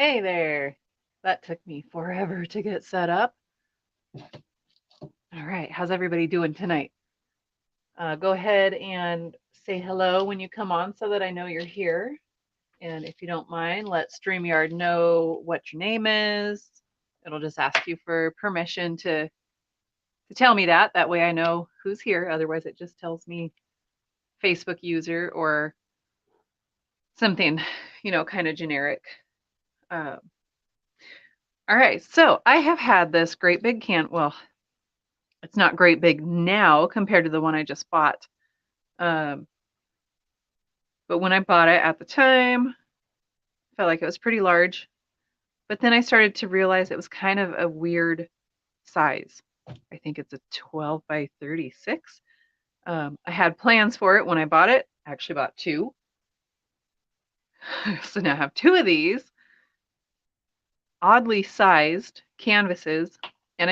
Hey there. That took me forever to get set up. All right, how's everybody doing tonight? Go ahead and say hello when you come on so that I know you're here. And if you don't mind, let StreamYard know what your name is. It'll just ask you for permission to tell me that. That way I know who's here. Otherwise, it just tells me Facebook user or something, kind of generic. Uh, all right, so I have had this great big well, it's not great big now compared to the one I just bought. Um, but when I bought it at the time, I felt like it was pretty large. But then I started to realize it was kind of a weird size. I think it's a 12 by 36. I had plans for it when I bought it. I actually bought two. So now I have two of these oddly sized canvases. And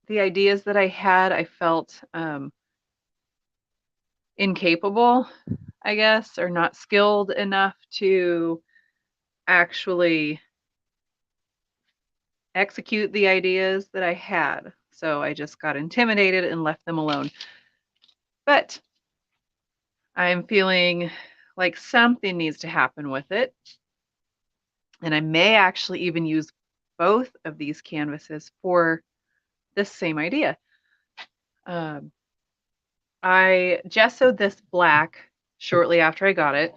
the ideas that I had, I felt incapable, I guess, or not skilled enough to actually execute the ideas that I had. So I just got intimidated and left them alone. But I'm feeling like something needs to happen with it. And I may actually even use both of these canvases for this same idea. I gessoed this black shortly after I got it.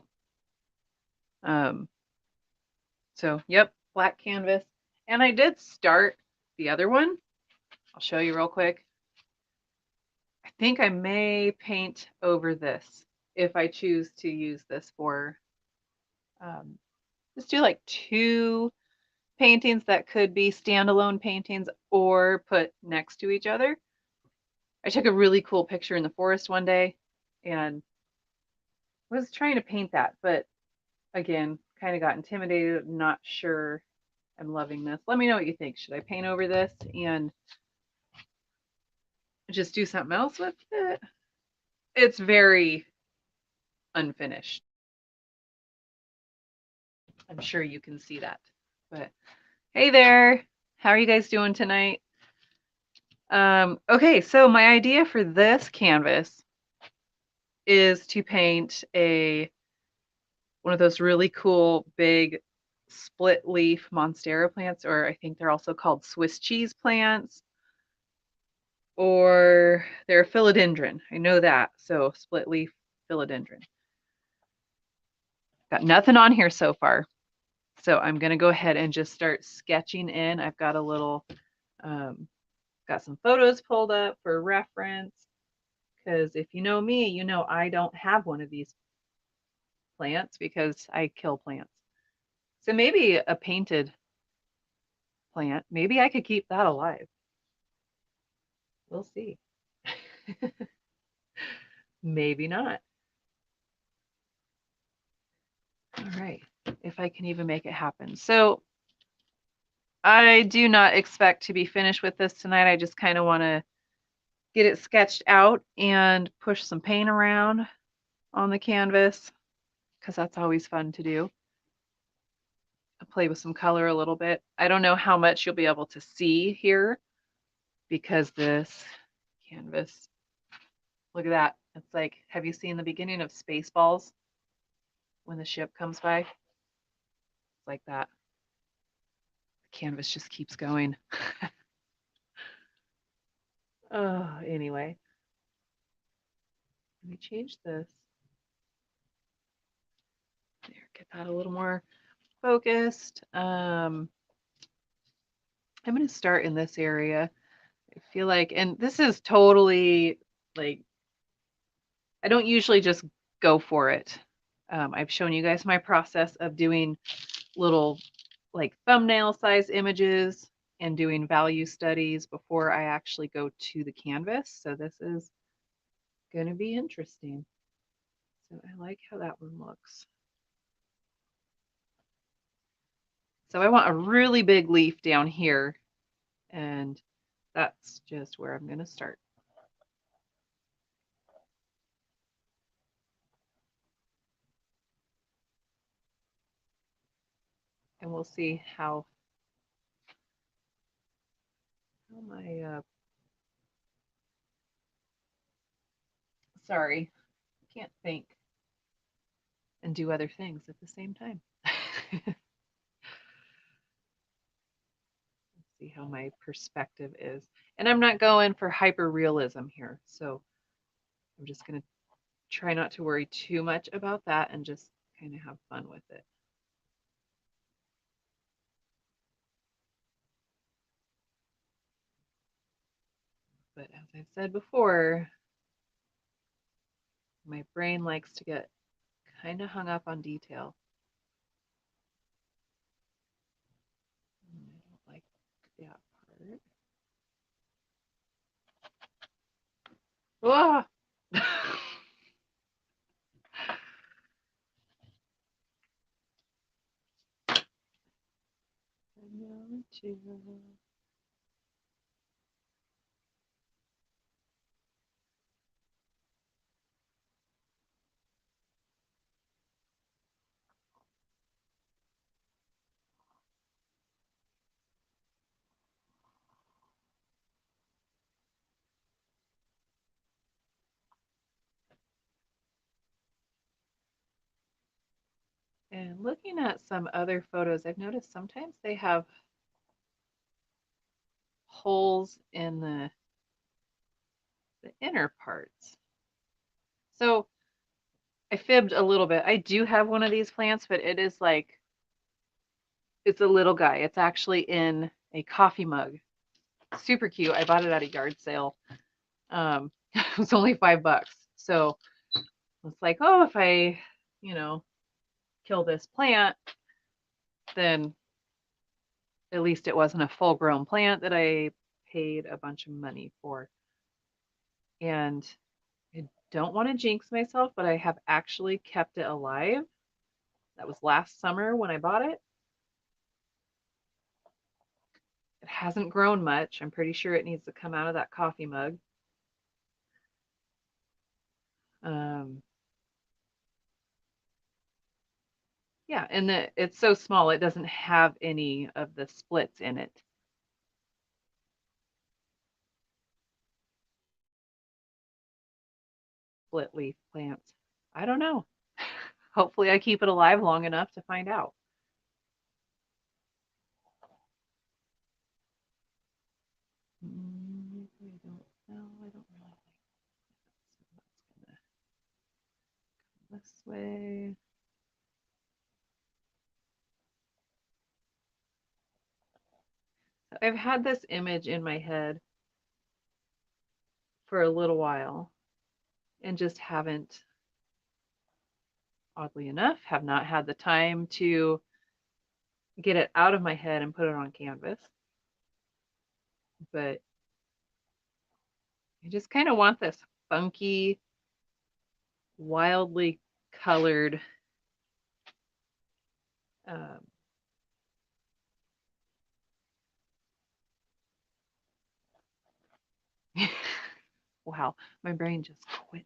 So, yep, black canvas. And I did start the other one. I'll show you real quick. I think I may paint over this if I choose to use this for, just do like two paintings that could be standalone paintings or put next to each other. I took a really cool picture in the forest one day and was trying to paint that, but again, kind of got intimidated, not sure I'm loving this. Let me know what you think. Should I paint over this and just do something else with it? It's very unfinished. I'm sure you can see that. But hey there, how are you guys doing tonight? Okay, so my idea for this canvas is to paint one of those really cool big split leaf monstera plants, or I think they're also called Swiss cheese plants, or they're philodendron. I know that. So split leaf philodendron. Got nothing on here so far. So I'm going to go ahead and just start sketching in. I've got got some photos pulled up for reference, because if you know me, you know I don't have one of these plants because I kill plants. So maybe a painted plant, maybe I could keep that alive. We'll see. Maybe not. All right, if I can even make it happen. So I do not expect to be finished with this tonight. I just kind of want to get it sketched out and push some paint around on the canvas because that's always fun to do. I'll play with some color a little bit. I don't know how much you'll be able to see here because this canvas, look at that. It's like, have you seen the beginning of Spaceballs when the ship comes by? It's like that. The canvas just keeps going. Oh, anyway. Let me change this. There, get that a little more focused. I'm going to start in this area. I feel like, and this is totally like, I don't usually just go for it. I've shown you guys my process of doing little like thumbnail size images and doing value studies before I actually go to the canvas. So this is going to be interesting. So I like how that one looks. So I want a really big leaf down here, and that's just where I'm going to start. and we'll see how my sorry, can't think and do other things at the same time. Let's see how my perspective is. And I'm not going for hyper realism here. So I'm just going to try not to worry too much about that and just kind of have fun with it. But as I've said before, my brain likes to get kind of hung up on detail. I don't like that part. Ah! And looking at some other photos, I've noticed sometimes they have holes in the inner parts. So I fibbed a little bit. I do have one of these plants, but it is like, it's a little guy. It's actually in a coffee mug. Super cute. I bought it at a yard sale. It was only $5. So it's like, oh, if I, kill this plant, then at least it wasn't a full grown plant that I paid a bunch of money for. And I don't want to jinx myself, but I have actually kept it alive. That was last summer when I bought it. It hasn't grown much. I'm pretty sure it needs to come out of that coffee mug. Um, yeah, and it's so small, it doesn't have any of the splits in it. Split leaf plants. I don't know. Hopefully I keep it alive long enough to find out. I don't know. I don't really like that. So that's gonna come this way. So I've had this image in my head for a little while and just haven't, oddly enough, have not had the time to get it out of my head and put it on canvas. But I just kind of want this funky, wildly colored um, wow, my brain just quit.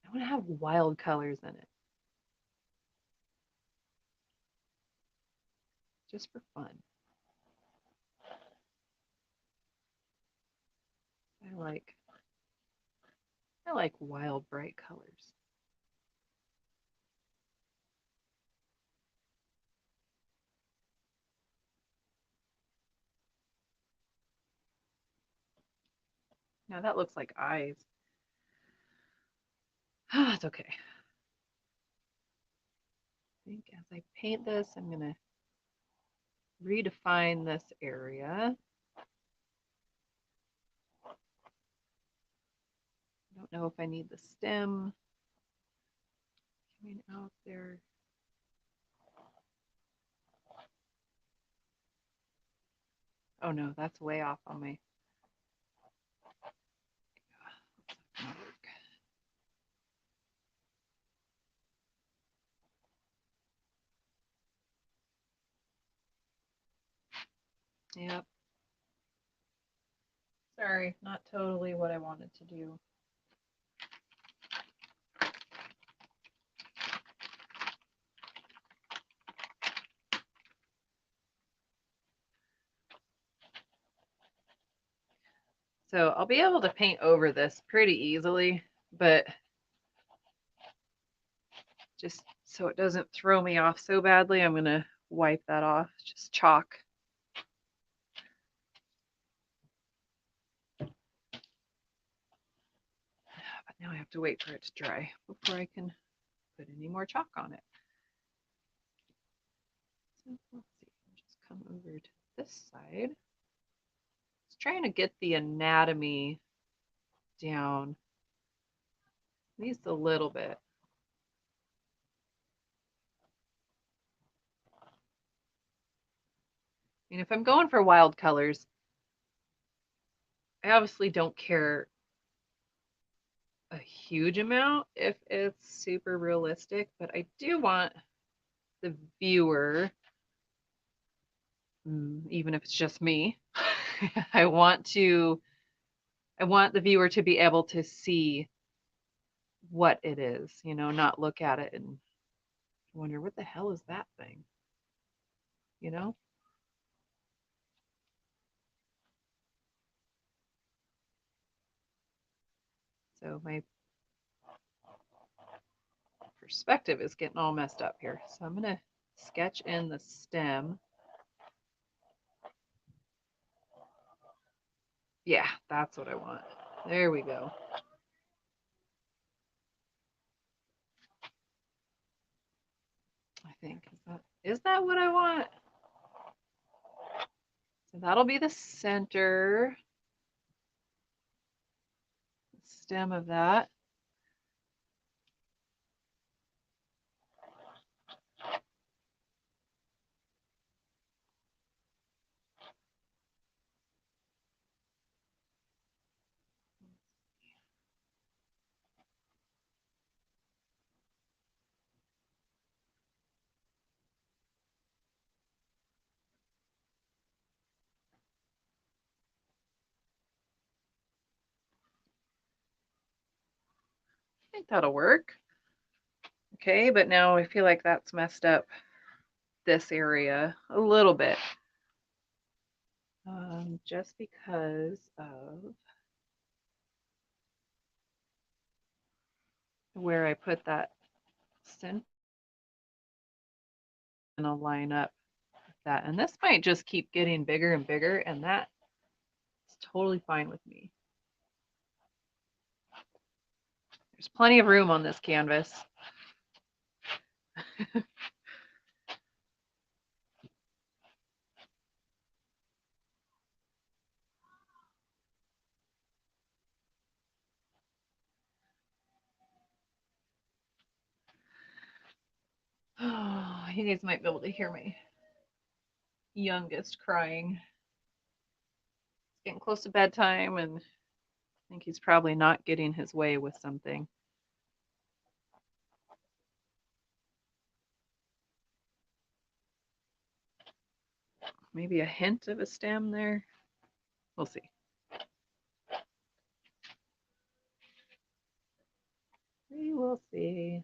I want to have wild colors in it just for fun. I like I like wild bright colors. Now that looks like eyes. It's okay. I think as I paint this, I'm going to redefine this area. I don't know if I need the stem coming out there. Oh no, that's way off on my. Yep. Sorry, not totally what I wanted to do. So I'll be able to paint over this pretty easily, but just so it doesn't throw me off so badly, I'm going to wipe that off. Just chalk. But now I have to wait for it to dry before I can put any more chalk on it. So let's see, I'll just come over to this side. Just trying to get the anatomy down, at least a little bit. I mean, if I'm going for wild colors, I obviously don't care a huge amount if it's super realistic, but I do want the viewer, even if it's just me, I want the viewer to be able to see what it is, not look at it and wonder what the hell is that thing, you know? So my perspective is getting all messed up here. So I'm going to sketch in the stem. Yeah, that's what I want. There we go. I think, is that what I want? So that'll be the center stem of that. I think that'll work. Okay, but now I feel like that's messed up this area a little bit. Just because of where I put that center, and I'll line up with that. And this might just keep getting bigger and bigger, and that is totally fine with me. There's plenty of room on this canvas. Oh, you guys might be able to hear my youngest crying. It's getting close to bedtime, and I think he's probably not getting his way with something. Maybe a hint of a stem there. We'll see. We will see.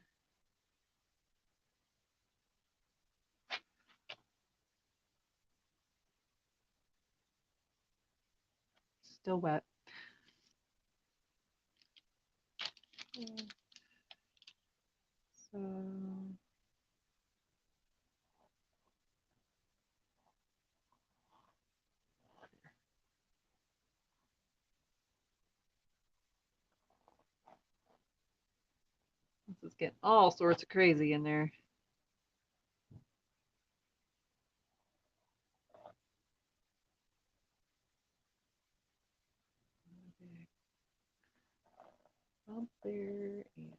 Still wet. So this is getting all sorts of crazy in there. Up there and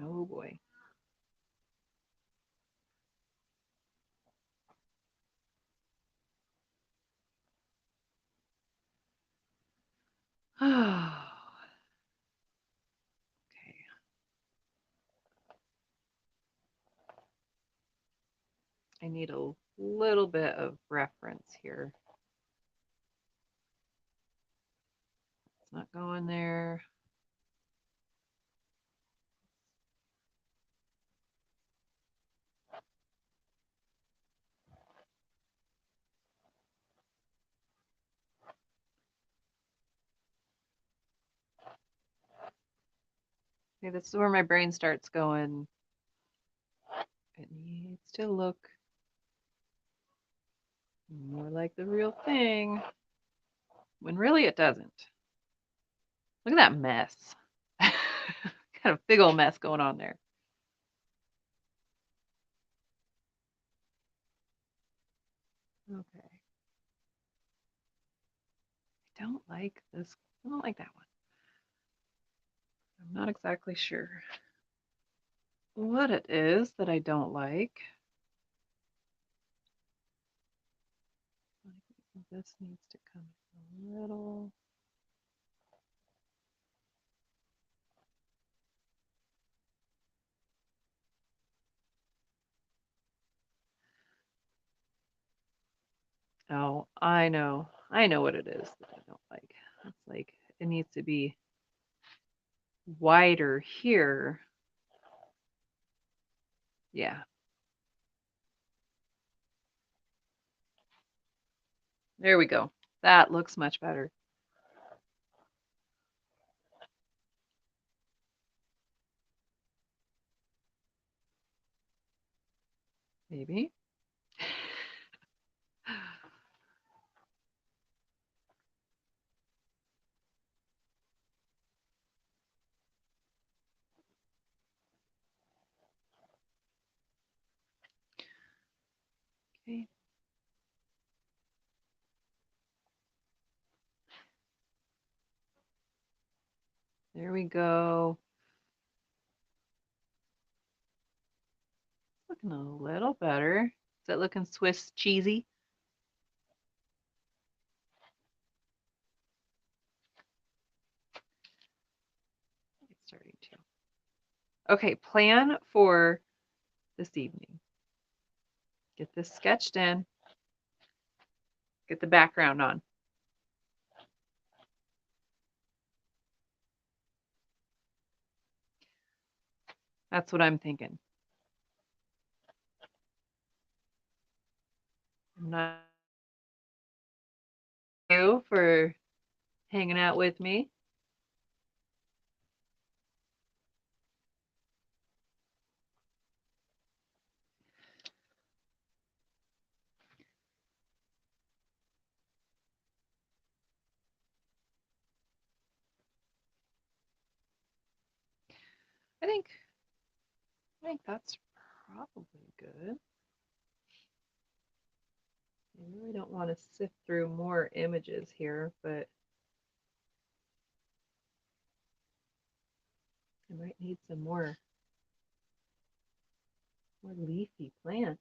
oh boy. Okay. I need a little bit of reference here. It's not going there. Okay, this is where my brain starts going. It needs to look more like the real thing, when really it doesn't. Look at that mess. Got a big old mess going on there. Okay. I don't like this. I don't like that one. I'm not exactly sure what it is that I don't like. This needs to come a little. Oh, I know. I know what it is that I don't like. It's like it needs to be wider here. Yeah. There we go. That looks much better. Maybe. Okay. There we go. Looking a little better. Is that looking Swiss cheesy? It's starting to. Okay, plan for this evening. Get this sketched in. Get the background on. That's what I'm thinking. I'm not you for hanging out with me. I think that's probably good. I really don't want to sift through more images here, but I might need some more leafy plant.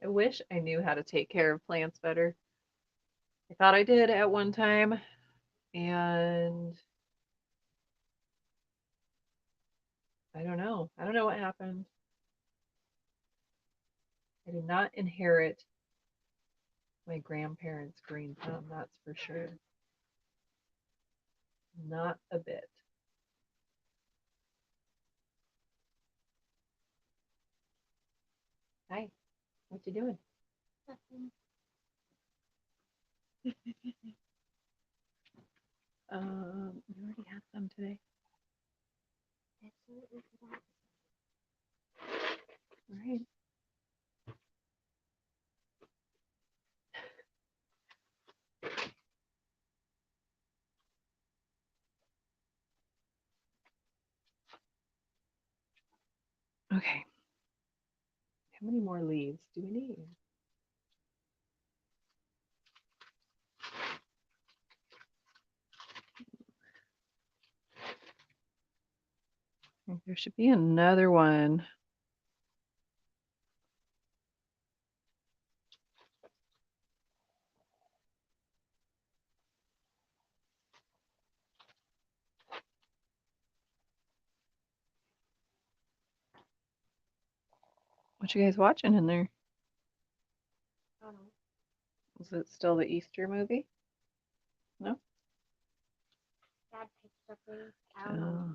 I wish I knew how to take care of plants better. I thought I did at one time, and I don't know. I don't know what happened. I did not inherit my grandparents' green thumb, that's for sure. Not a bit. Hi, what you doing? You already had some today. All right. Okay. How many more leaves do we need? There should be another one. What you guys watching in there? Um, Is it still the Easter movie? No? Dad picked something. I don't know.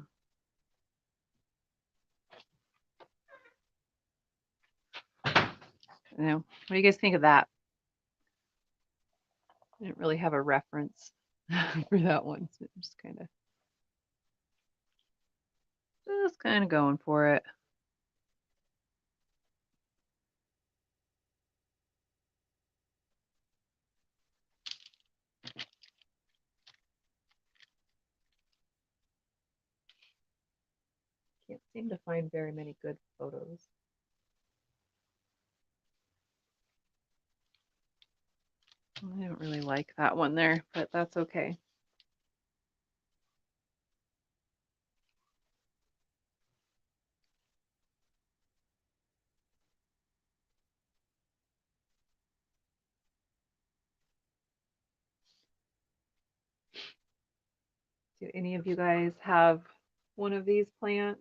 No. What do you guys think of that? I didn't really have a reference for that one. So I'm just kind of going for it. Can't seem to find very many good photos. I don't really like that one there, but that's okay. Do any of you guys have one of these plants?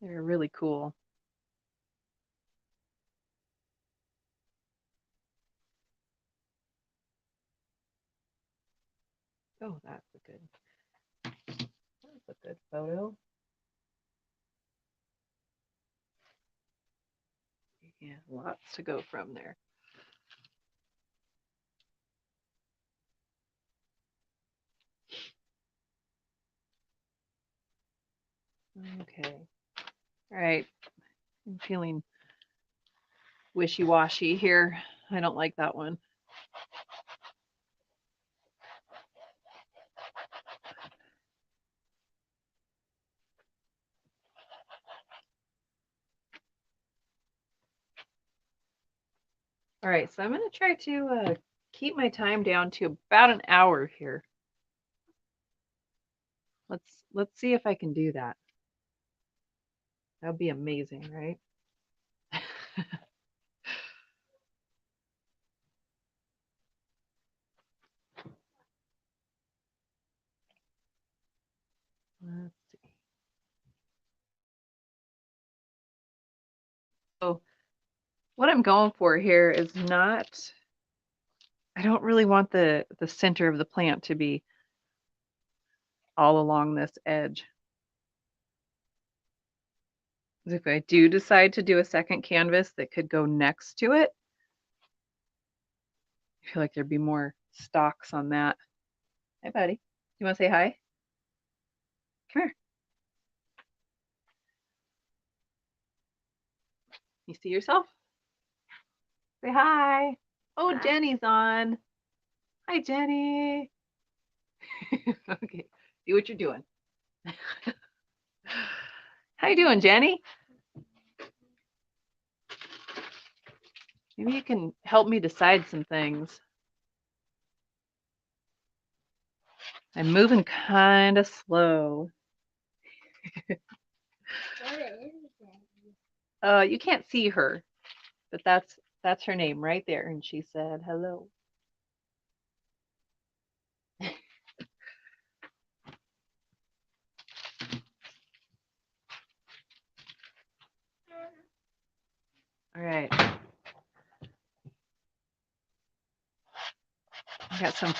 They're really cool. Oh, that's a good photo. Yeah, lots to go from there. Okay. All right. I'm feeling wishy-washy here. I don't like that one. All right, so I'm going to try to keep my time down to about an hour here. Let's see if I can do that. That would be amazing, right? Let's see. So what I'm going for here is not, I don't really want the center of the plant to be all along this edge. If I do decide to do a second canvas that could go next to it, I feel like there'd be more stalks on that. Hi, buddy. You want to say hi? Come here. You see yourself? Say hi. Oh, Hi. Jenny's on. Hi, Jenny. Okay, see what you're doing. How you doing, Jenny? Maybe you can help me decide some things. I'm moving kind of slow. You can't see her, but that's her name right there, and she said hello. All right. I got some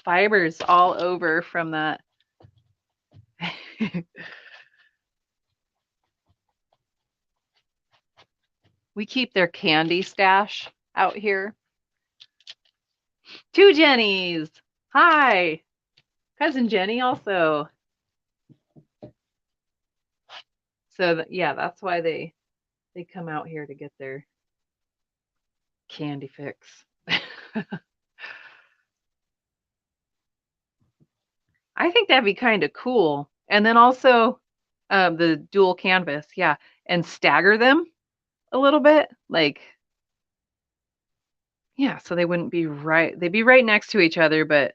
fibers all over from that. We keep their candy stash out here. Two Jennies. Hi. Cousin Jenny also. So yeah, that's why they come out here to get their candy fix. I think that'd be kind of cool. And then also the dual canvas, yeah, and stagger them a little bit, like yeah, so they wouldn't be right. They'd be right next to each other, but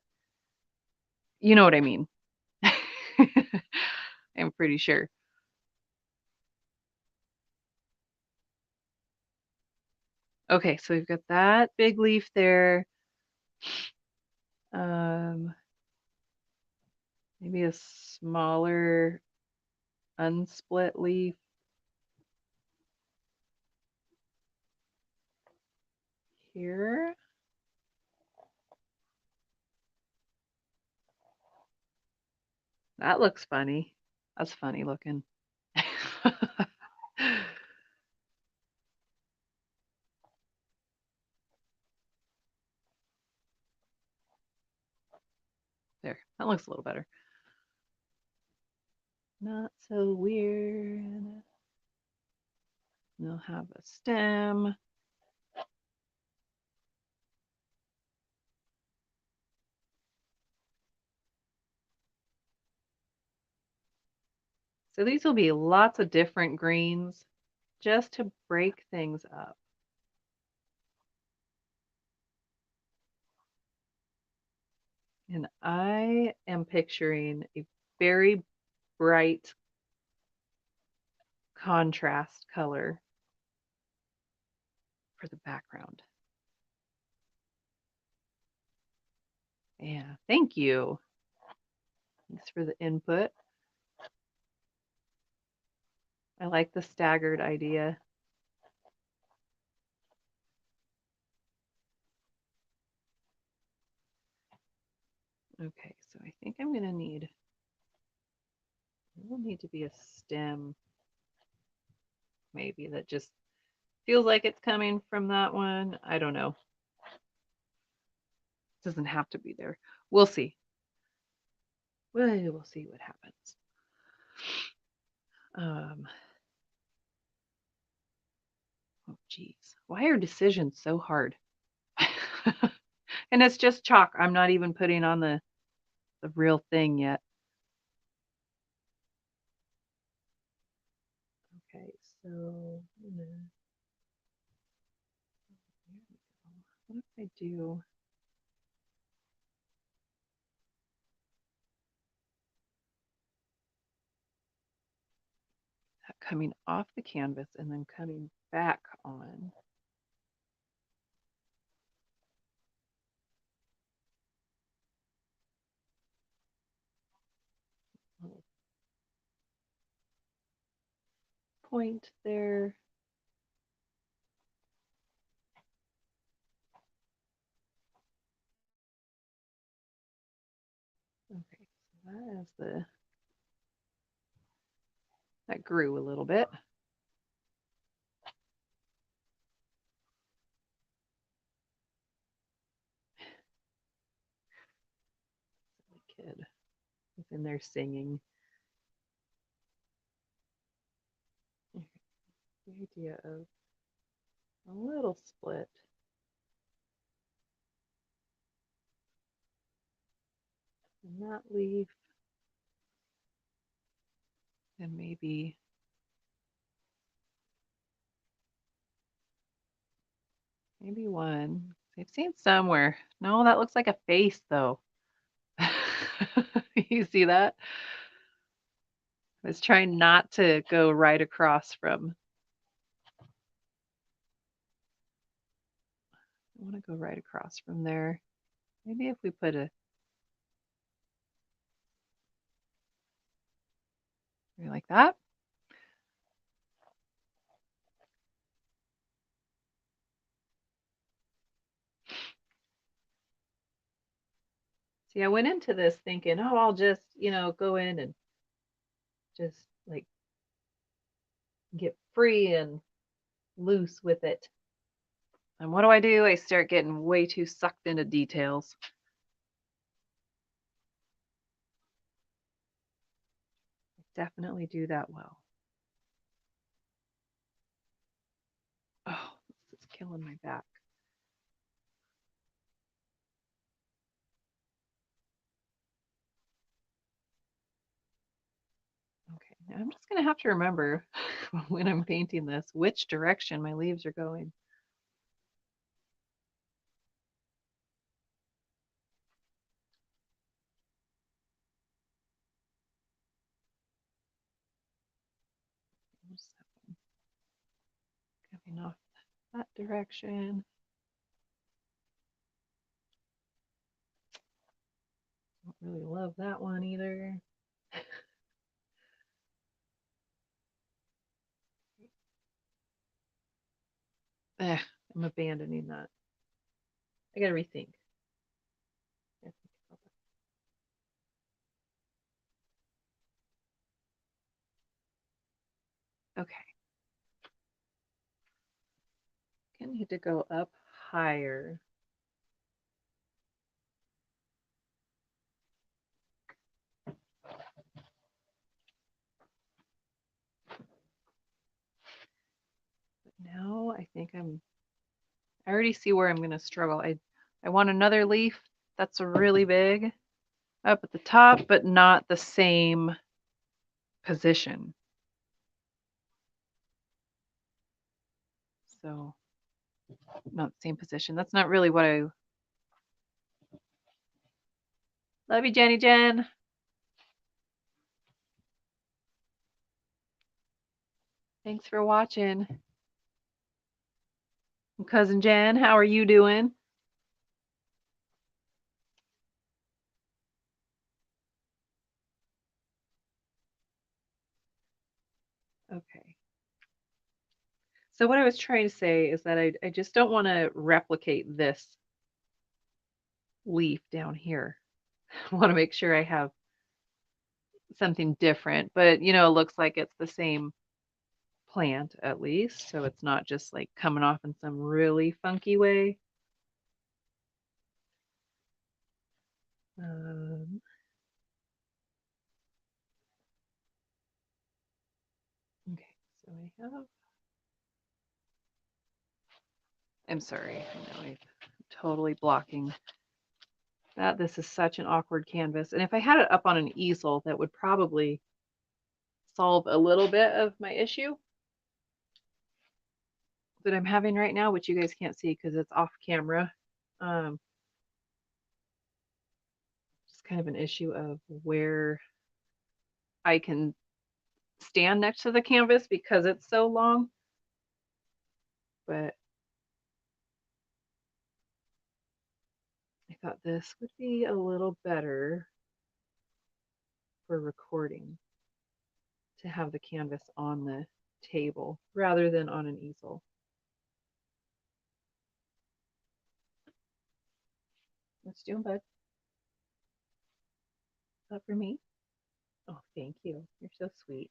you know what I mean. I'm pretty sure. Okay, so we've got that big leaf there. Um, maybe a smaller unsplit leaf here. That looks funny. That's funny looking. There, that looks a little better. Not so weird. We'll have a stem. So these will be lots of different greens just to break things up. And I am picturing a very bright contrast color for the background. Yeah, thank you. Thanks for the input. I like the staggered idea. Okay, so I think I'm going to need, it will need to be a stem maybe that just feels like it's coming from that one. I don't know. It doesn't have to be there. We'll see. We'll see what happens. Oh, geez. Why are decisions so hard? And it's just chalk. I'm not even putting on the real thing yet. Okay, so what if I do that coming off the canvas and then coming back on? Little point there. Okay, so that is that grew a little bit. The kid is in there singing. The idea of a little split in that leaf, and maybe one. I've seen somewhere. No, that looks like a face though. You see that? I was trying not to go right across from. I want to go right across from there. Maybe if we put a like that. See, I went into this thinking, oh, I'll just, go in and just like get free and loose with it. And what do? I start getting way too sucked into details. I definitely do that well. Oh, this is killing my back. Okay, now I'm just going to have to remember when I'm painting this which direction my leaves are going. Enough. that direction. Don't really love that one either. I'm abandoning that. I gotta rethink. Okay. I need to go up higher. But now I think I already see where I'm going to struggle. I want another leaf that's really big up at the top, but not the same position. So, not the same position. That's not really what I love you, Jenny Jen. Thanks for watching. Cousin Jen, how are you doing? Okay. So what I was trying to say is that I just don't want to replicate this leaf down here. I want to make sure I have something different, but it looks like it's the same plant at least, so it's not just like coming off in some really funky way. Um, okay, so I have. I'm sorry, I know I'm totally blocking that. This is such an awkward canvas, and if I had it up on an easel, that would probably solve a little bit of my issue that I'm having right now, which you guys can't see because it's off camera. It's kind of an issue of where I can stand next to the canvas because it's so long. But I thought this would be a little better for recording, to have the canvas on the table rather than on an easel. What's doing, bud? Is that for me? Oh, thank you. You're so sweet.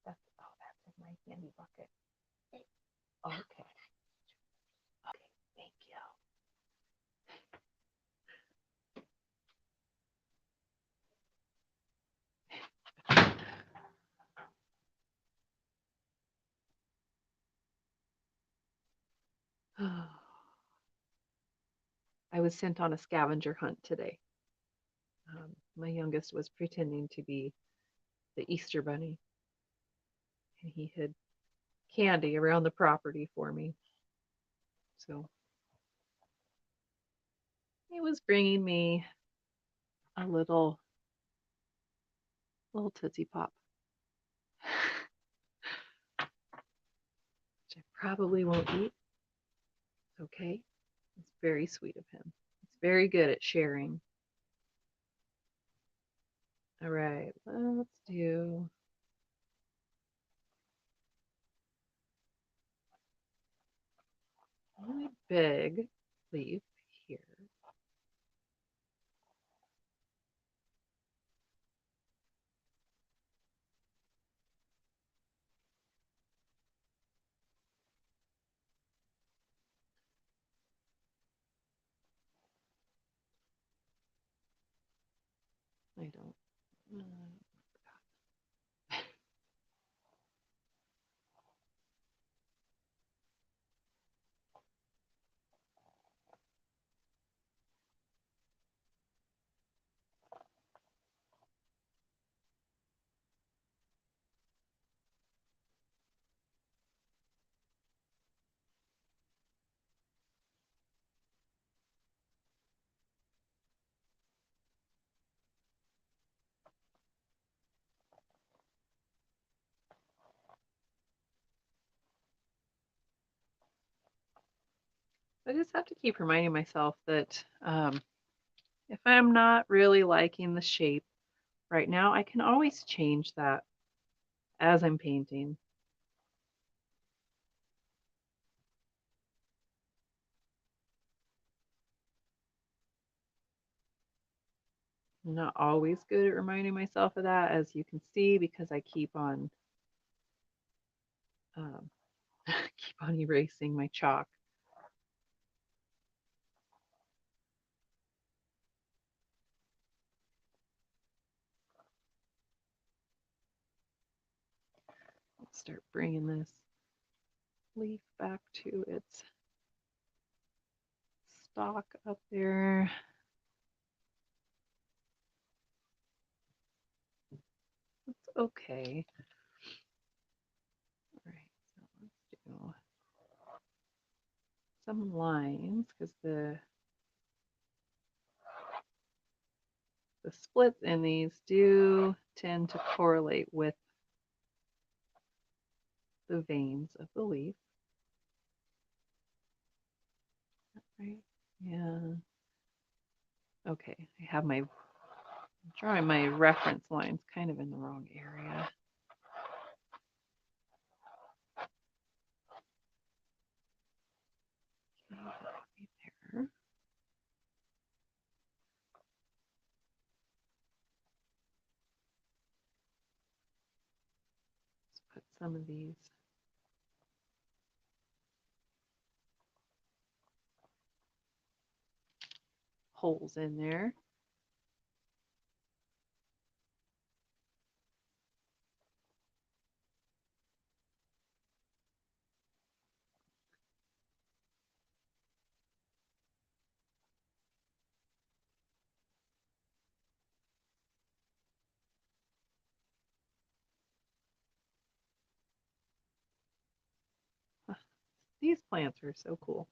That's in my handy bucket. Okay. Okay, thank you. I was sent on a scavenger hunt today. My youngest was pretending to be the Easter Bunny, and he hid candy around the property for me. So he was bringing me a little Tootsie Pop, which I probably won't eat. Okay, it's very sweet of him. It's very good at sharing. All right, let's do a really big leaf here. I don't. I just have to keep reminding myself that if I'm not really liking the shape right now, I can always change that as I'm painting. I'm not always good at reminding myself of that, as you can see, because I keep on um, keep on erasing my chalk. Let's start bringing this leaf back to its stalk up there. That's okay. All right, so let's do some lines because the splits in these do tend to correlate with the veins of the leaf. Right? Yeah. Okay, I have my drawing my reference lines kind of in the wrong area. Okay, right there. Let's put some of these holes in there. These plants are so cool.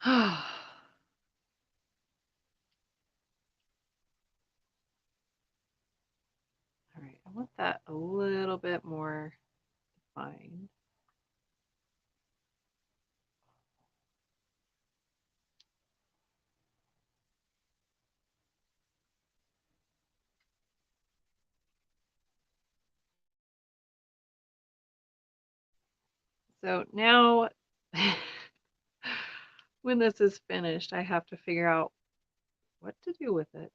All right, I want that a little bit more defined. So now when this is finished, I have to figure out what to do with it.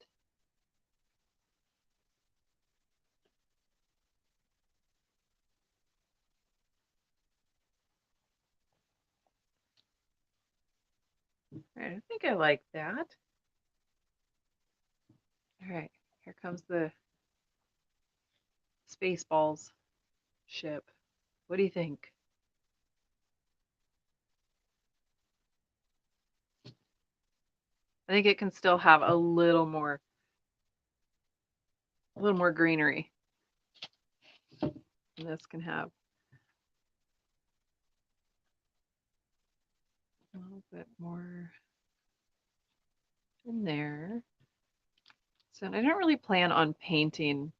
All right, I think I like that. All right, here comes the Spaceballs ship. What do you think? I think it can still have a little more greenery. And this can have a little bit more in there. So I don't really plan on painting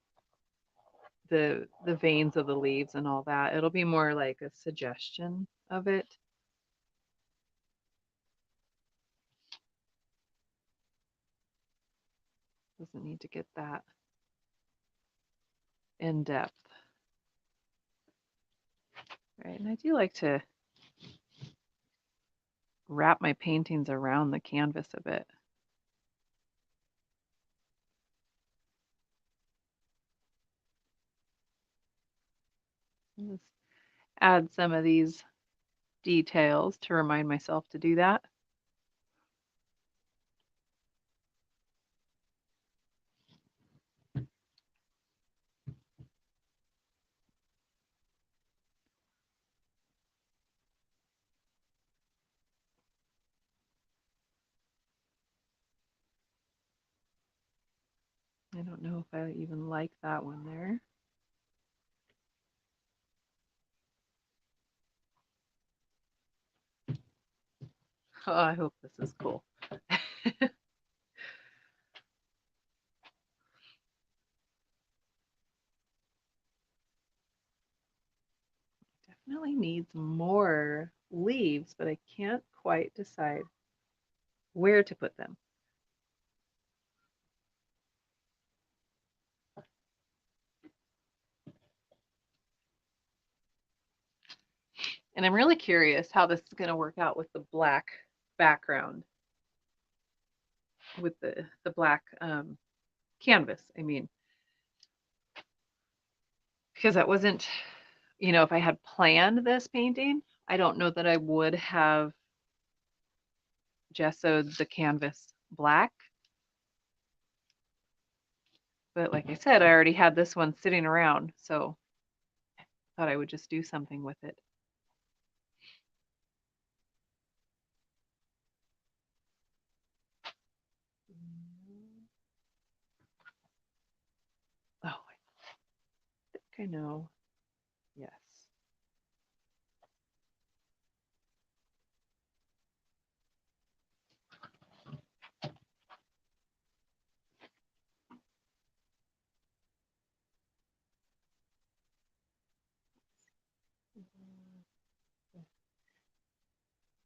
the veins of the leaves and all that. It'll be more like a suggestion of it. Doesn't need to get that in depth. Right, and I do like to wrap my paintings around the canvas a bit. Just add some of these details to remind myself to do that. I don't know if I even like that one there. Oh, I hope this is cool. Definitely needs more leaves, but I can't quite decide where to put them. And I'm really curious how this is going to work out with the black background, with the black canvas. I mean, because that wasn't, if I had planned this painting, I don't know that I would have gessoed the canvas black. But like I said, I already had this one sitting around, so I thought I would just do something with it. Oh, I think I know. Yes. I'm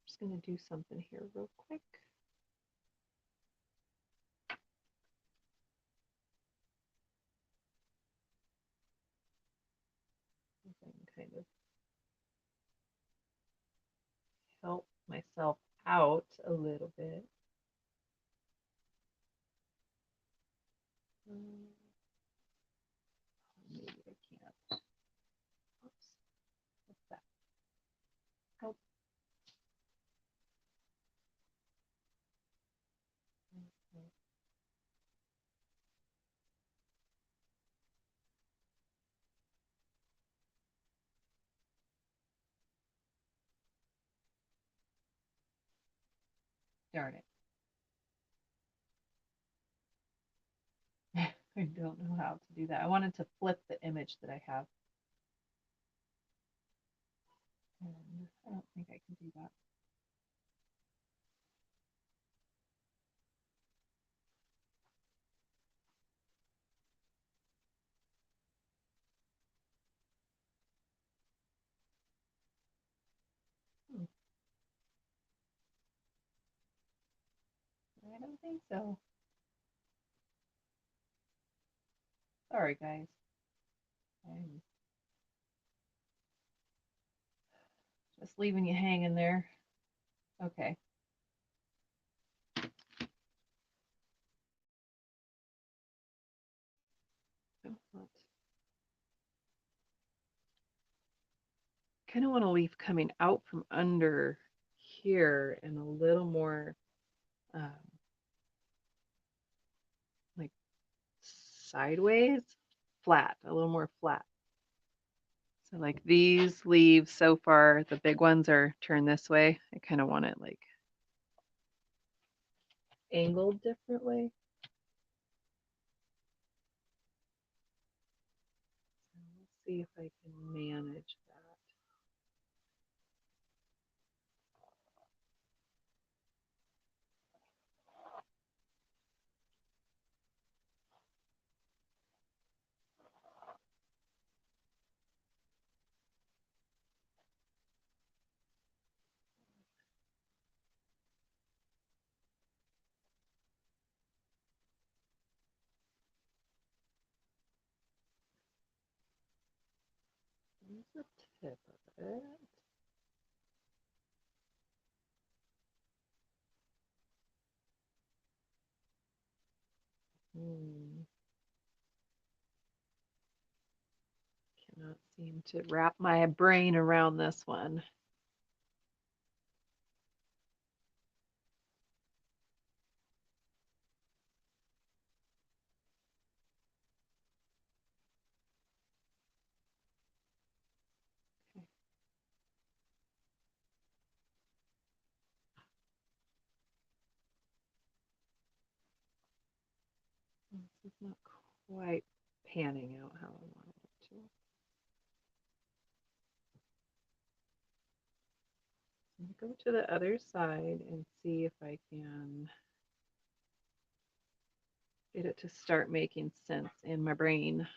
just going to do something here real quick. I can kind of help myself out a little bit. Maybe I can't. Oops. What's that? Help. Darn it. I don't know how to do that. I wanted to flip the image that I have. And I don't think I can do that. I don't think so. Sorry, guys. I'm just leaving you hanging there. Okay. Kind of want a leaf coming out from under here and a little more um, like sideways, flat, a little more flat. So like these leaves so far, the big ones are turned this way. I kind of want it like angled differently. So let's see if I can manage that. Here's the tip of it. Cannot seem to wrap my brain around this one. This is not quite panning out how I wanted it to. Go to the other side and see if I can get it to start making sense in my brain.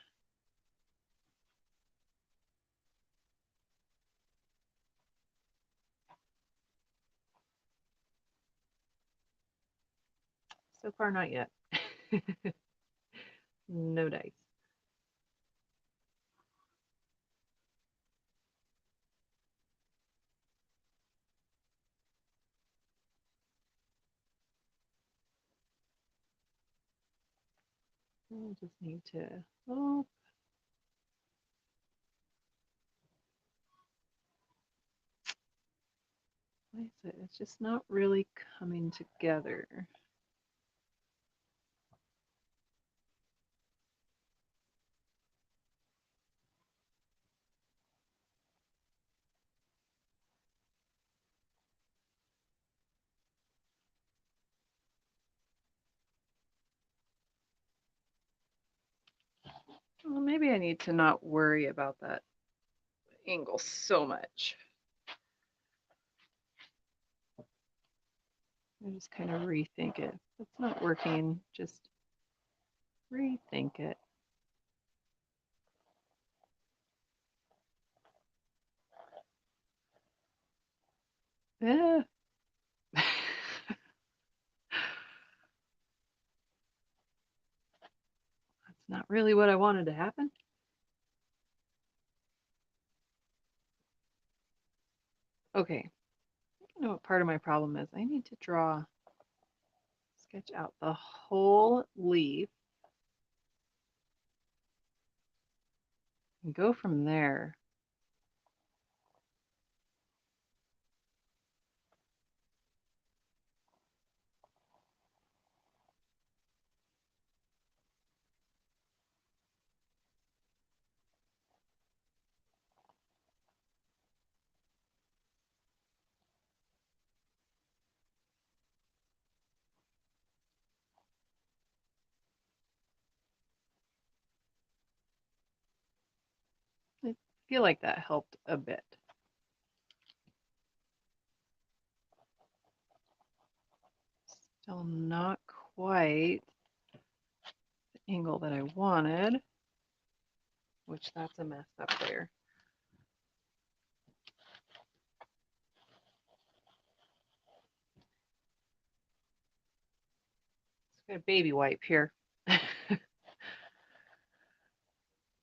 So far, not yet. No dice. I just need to, oh, why is it? It's just not really coming together. Well, maybe I need to not worry about that angle so much. I just kind of rethink it. If it's not working, just rethink it. Yeah. That's not really what I wanted to happen. Okay, I know what part of my problem is. I need to sketch out the whole leaf and go from there. I feel like that helped a bit. Still not quite the angle that I wanted, which that's a mess up there. Got a baby wipe here.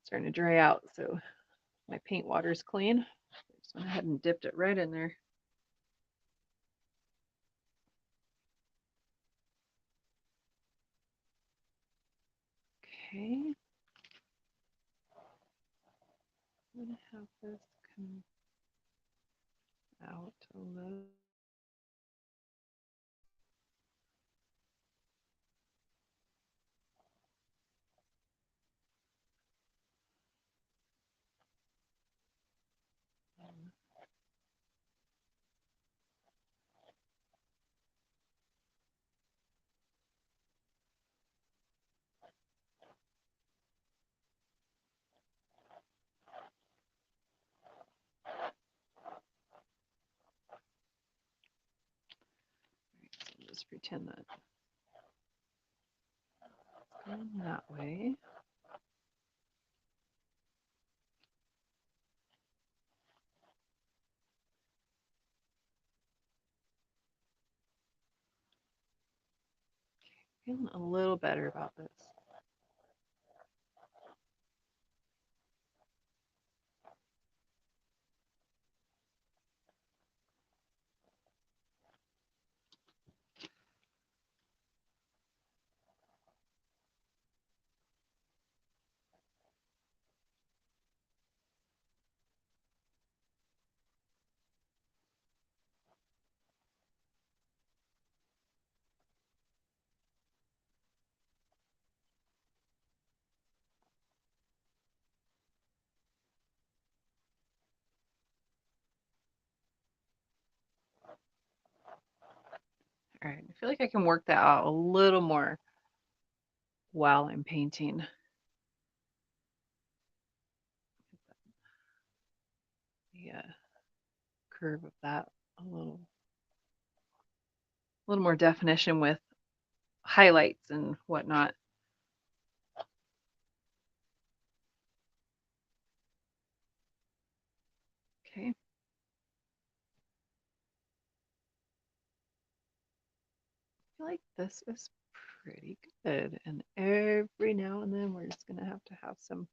Starting to dry out, so my paint water is clean. Just went ahead and dipped it right in there. Okay. I'm gonna have this come out a little. So just pretend that it's going that way. Feeling a little better about this. All right, I feel like I can work that out a little more while I'm painting the curve of that little more definition with highlights and whatnot. Okay. I feel like this is pretty good. And every now and then we're just going to have some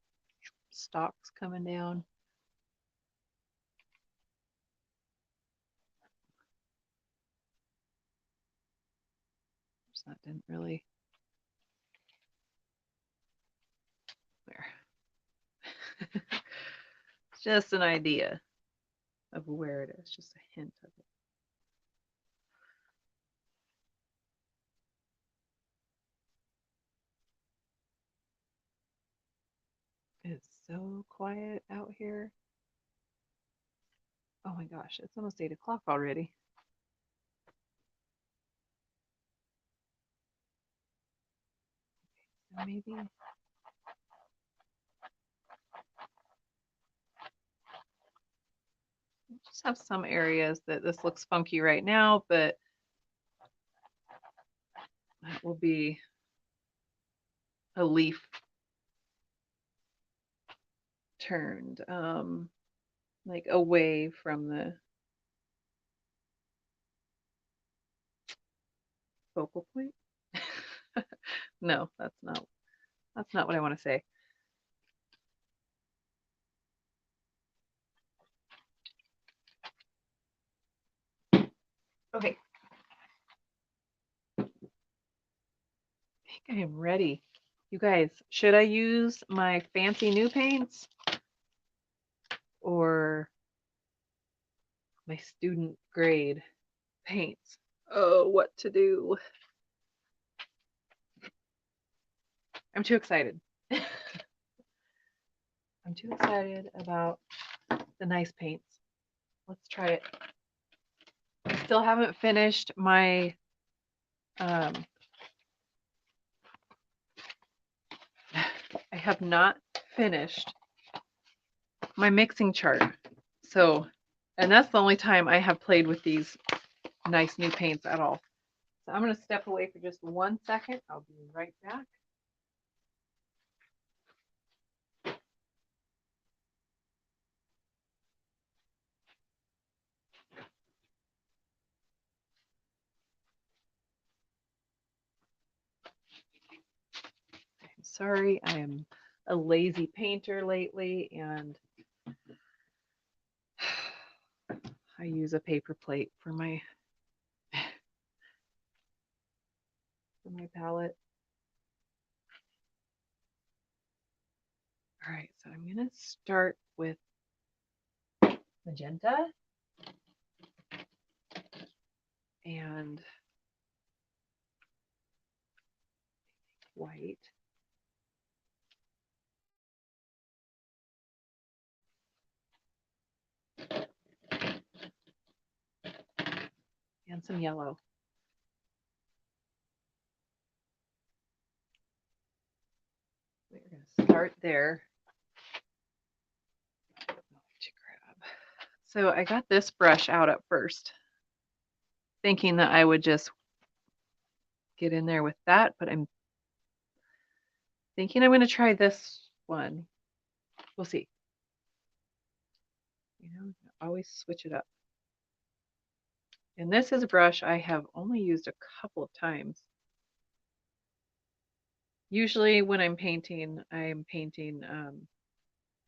stalks coming down. So that didn't really. There. It's just an idea of where it is, just a hint of it. It's so quiet out here. Oh my gosh, it's almost 8 o'clock already. So maybe just have some areas that this looks funky right now, but that will be a leaf turned like away from the focal point. No, that's not what I want to say. Okay. I think I am ready. You guys, should I use my fancy new paints or my student grade paints? Oh, what to do? I'm too excited. I'm too excited about the nice paints. Let's try it. I still haven't finished my I have not finished my mixing chart. So, and that's the only time I have played with these nice new paints at all. So I'm going to step away for just 1 second. I'll be right back. I'm sorry, I am a lazy painter lately, and I use a paper plate for my palette. All right, so I'm going to start with magenta and white. And some yellow. We're going to start there. So I got this brush out at first, thinking that I would just get in there with that, but I'm thinking I'm going to try this one. We'll see. You know, always switch it up. And this is a brush I have only used a couple of times. Usually when I'm painting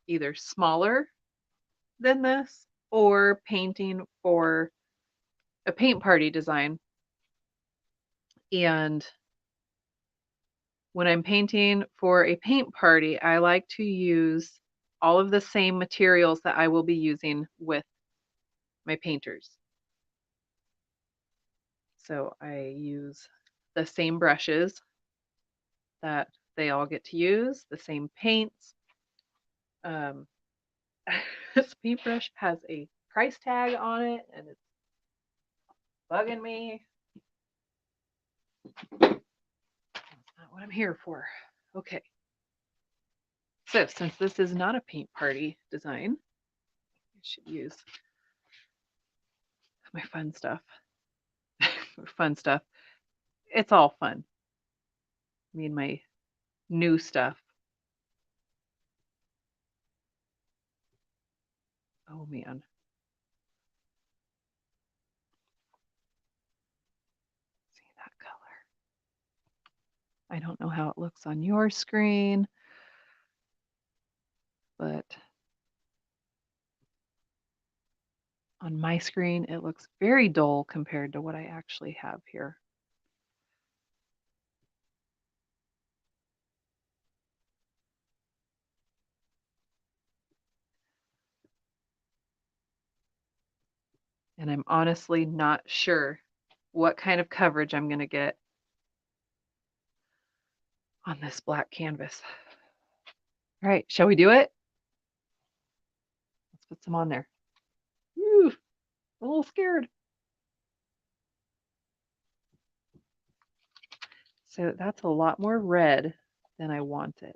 either smaller than this or painting for a paint party design. And when I'm painting for a paint party, I like to use all of the same materials that I will be using with my painters. So I use the same brushes that they all get to use, the same paints. This paintbrush has a price tag on it and it's bugging me. That's not what I'm here for. Okay. So since this is not a paint party design, I should use my fun stuff. Fun stuff. It's all fun. I mean, my new stuff. Oh man. See that color. I don't know how it looks on your screen, but on my screen, it looks very dull compared to what I actually have here. And I'm honestly not sure what kind of coverage I'm going to get on this black canvas. All right, shall we do it? Let's put some on there. Woo, a little scared. So that's a lot more red than I wanted.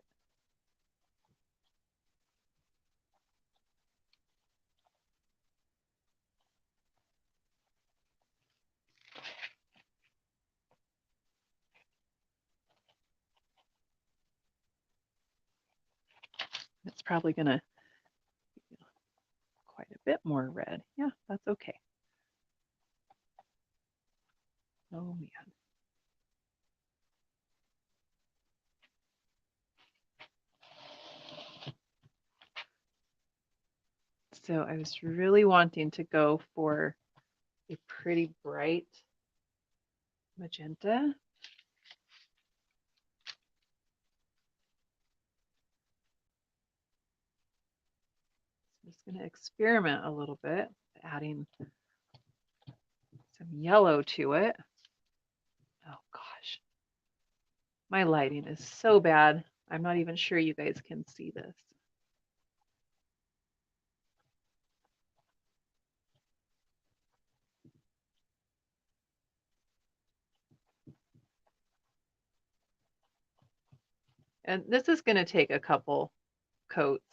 It's probably going to be quite a bit more red. Yeah, that's okay. Oh man. So I was really wanting to go for a pretty bright magenta. I'm just going to experiment a little bit, adding some yellow to it. Oh gosh, my lighting is so bad. I'm not even sure you guys can see this. And this is going to take a couple coats.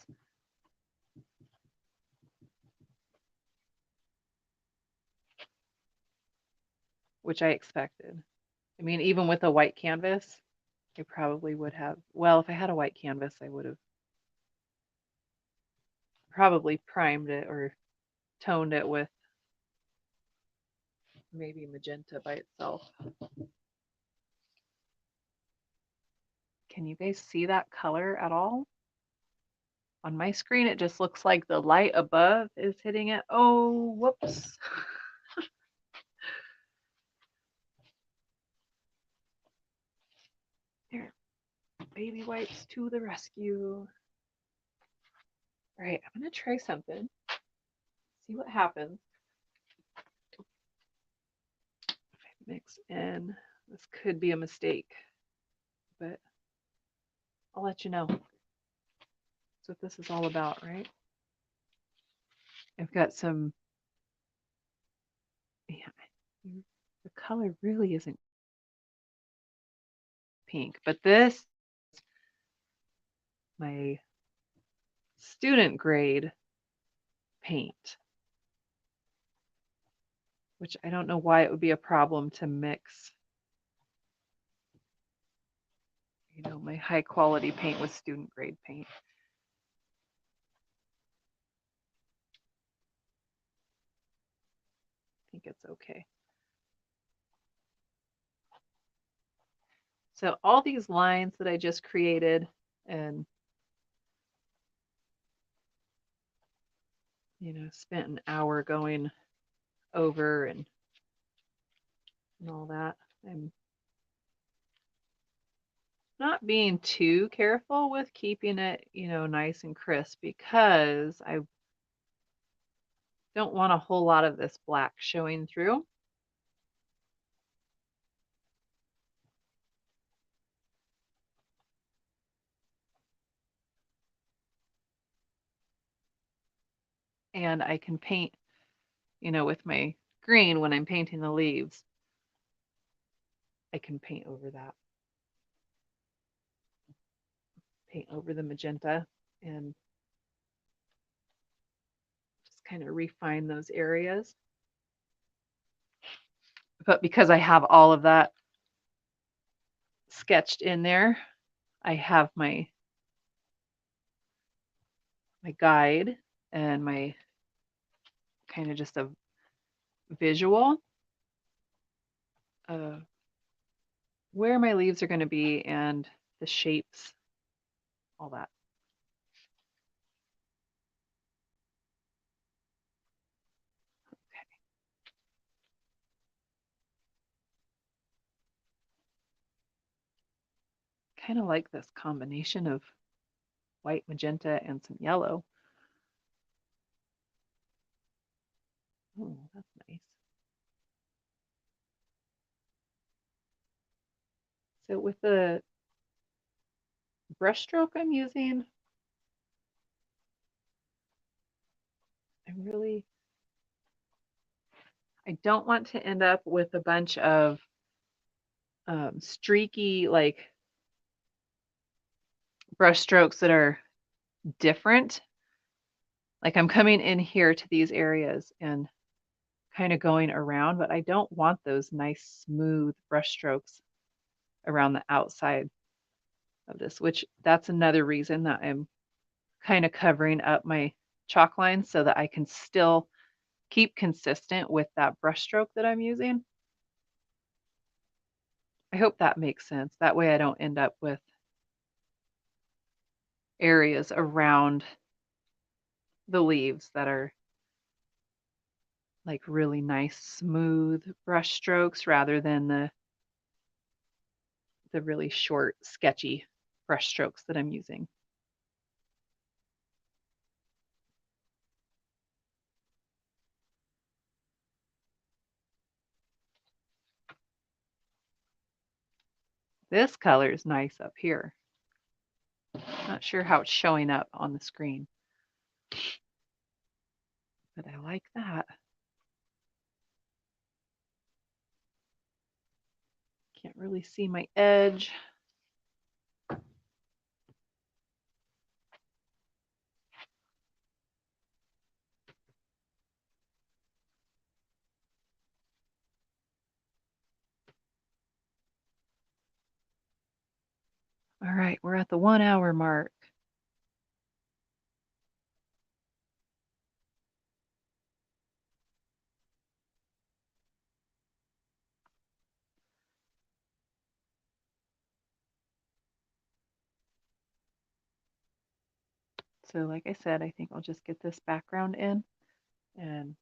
Which I expected. I mean, even with a white canvas, I probably would have, well, if I had a white canvas, I would have probably primed it or toned it with maybe magenta by itself. Can you guys see that color at all? On my screen, it just looks like the light above is hitting it. Oh, whoops. Here, baby wipes to the rescue. All right, I'm gonna try something. See what happens. If I mix in, this could be a mistake, but I'll let you know. That's what this is all about, right? I've got some, yeah, the color really isn't pink, but this, my student grade paint, which I don't know why it would be a problem to mix, you know, my high quality paint with student grade paint. I think it's okay. So all these lines that I just created and, you know, spent an hour going over and all that. I'm not being too careful with keeping it, you know, nice and crisp because I don't want a whole lot of this black showing through. And I can paint, you know, with my green when I'm painting the leaves, I can paint over that. Paint over the magenta and just kind of refine those areas. But because I have all of that sketched in there, I have my guide and my kind of just a visual of where my leaves are going to be and the shapes, all that. Kind of like this combination of white, magenta, and some yellow. Oh, that's nice. So with the brush stroke I'm using, I don't want to end up with a bunch of streaky like brush strokes that are different. Like I'm coming in here to these areas and kind of going around, but I don't want those nice smooth brush strokes around the outside of this, which that's another reason that I'm kind of covering up my chalk lines so that I can still keep consistent with that brush stroke that I'm using. I hope that makes sense. That way I don't end up with areas around the leaves that are like really nice smooth brush strokes rather than the really short sketchy brush strokes that I'm using. This color is nice up here. Not sure how it's showing up on the screen, but I like that. Can't really see my edge. All right, we're at the 1 hour mark. So like I said, I think I'll just get this background in and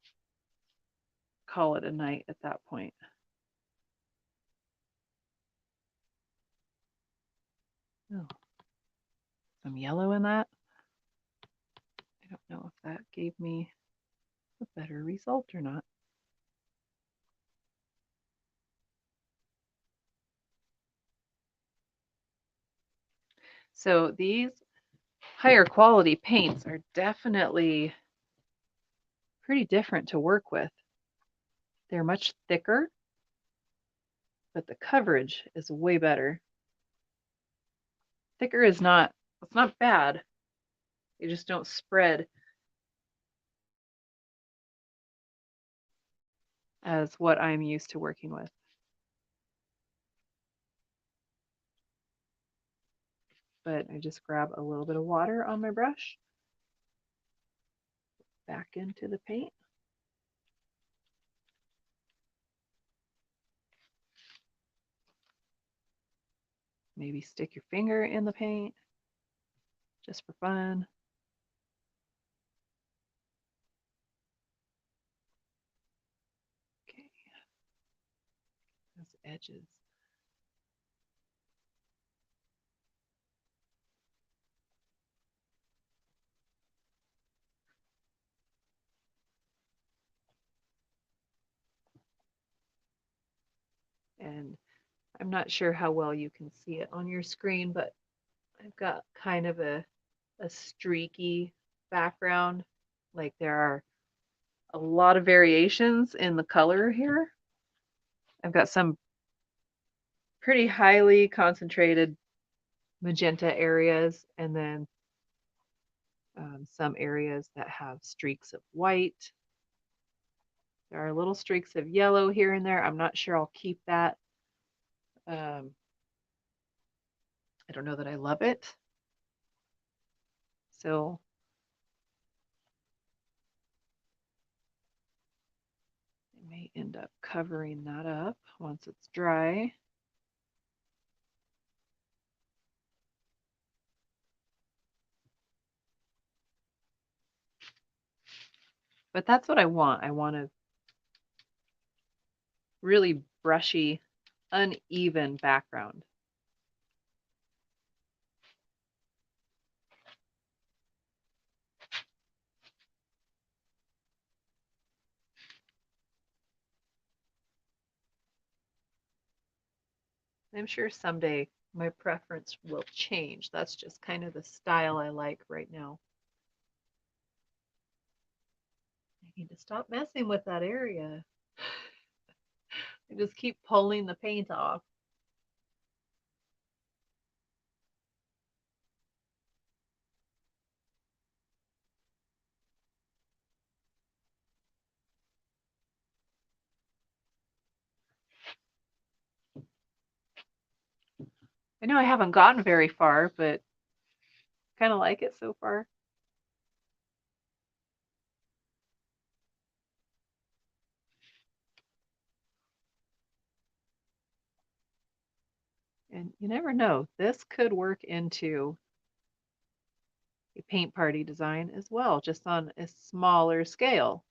call it a night at that point. Oh, some yellow in that. I don't know if that gave me a better result or not. So these higher quality paints are definitely pretty different to work with. They're much thicker, but the coverage is way better. Thicker is not, it's not bad. They just don't spread as what I'm used to working with. But I just grab a little bit of water on my brush, back into the paint. Maybe stick your finger in the paint just for fun. Okay, those edges. And I'm not sure how well you can see it on your screen, but I've got kind of a streaky background. Like there are a lot of variations in the color here. I've got some pretty highly concentrated magenta areas and then some areas that have streaks of white. There are little streaks of yellow here and there. I'm not sure I'll keep that. Um, I don't know that I love it. So I may end up covering that up once it's dry. But that's what I want. I want a really brushy, uneven background. I'm sure someday my preference will change. That's just kind of the style I like right now. I need to stop messing with that area. I just keep pulling the paint off. I know I haven't gotten very far, but kind of like it so far. And you never know, this could work into a paint party design as well, just on a smaller scale,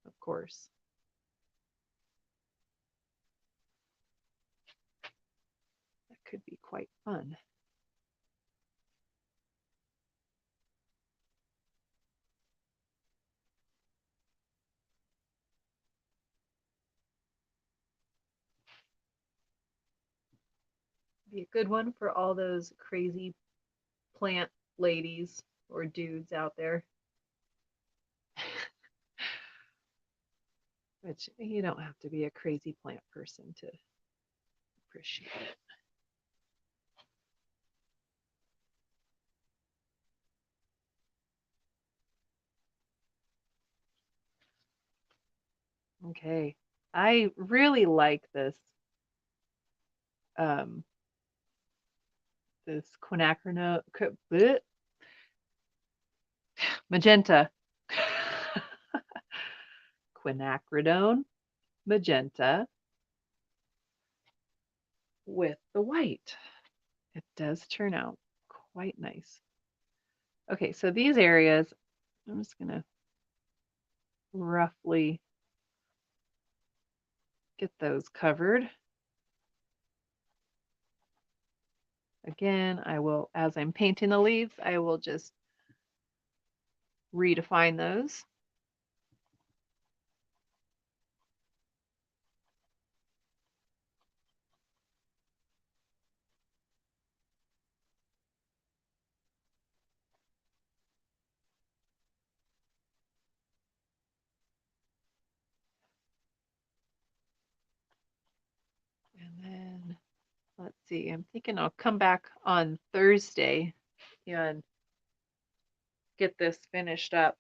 of course. That could be quite fun. Be a good one for all those crazy plant ladies or dudes out there. Which you don't have to be a crazy plant person to appreciate it. Okay. I really like um this quinacridone magenta. Quinacridone magenta with the white. It does turn out quite nice. Okay, so these areas, I'm just going to roughly get those covered. Again, I will, as I'm painting the leaves, I will just redefine those. And then let's see, I'm thinking I'll come back on Thursday and get this finished up.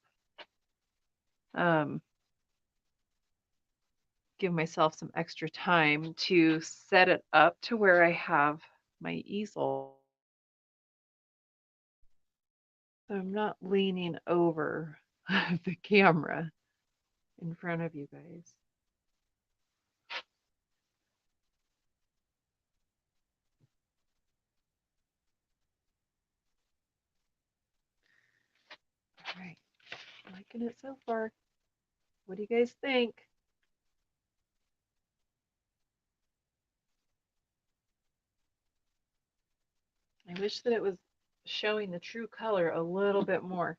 Give myself some extra time to set it up to where I have my easel. So I'm not leaning over the camera in front of you guys. All right, liking it so far. What do you guys think? I wish that it was showing the true color a little bit more.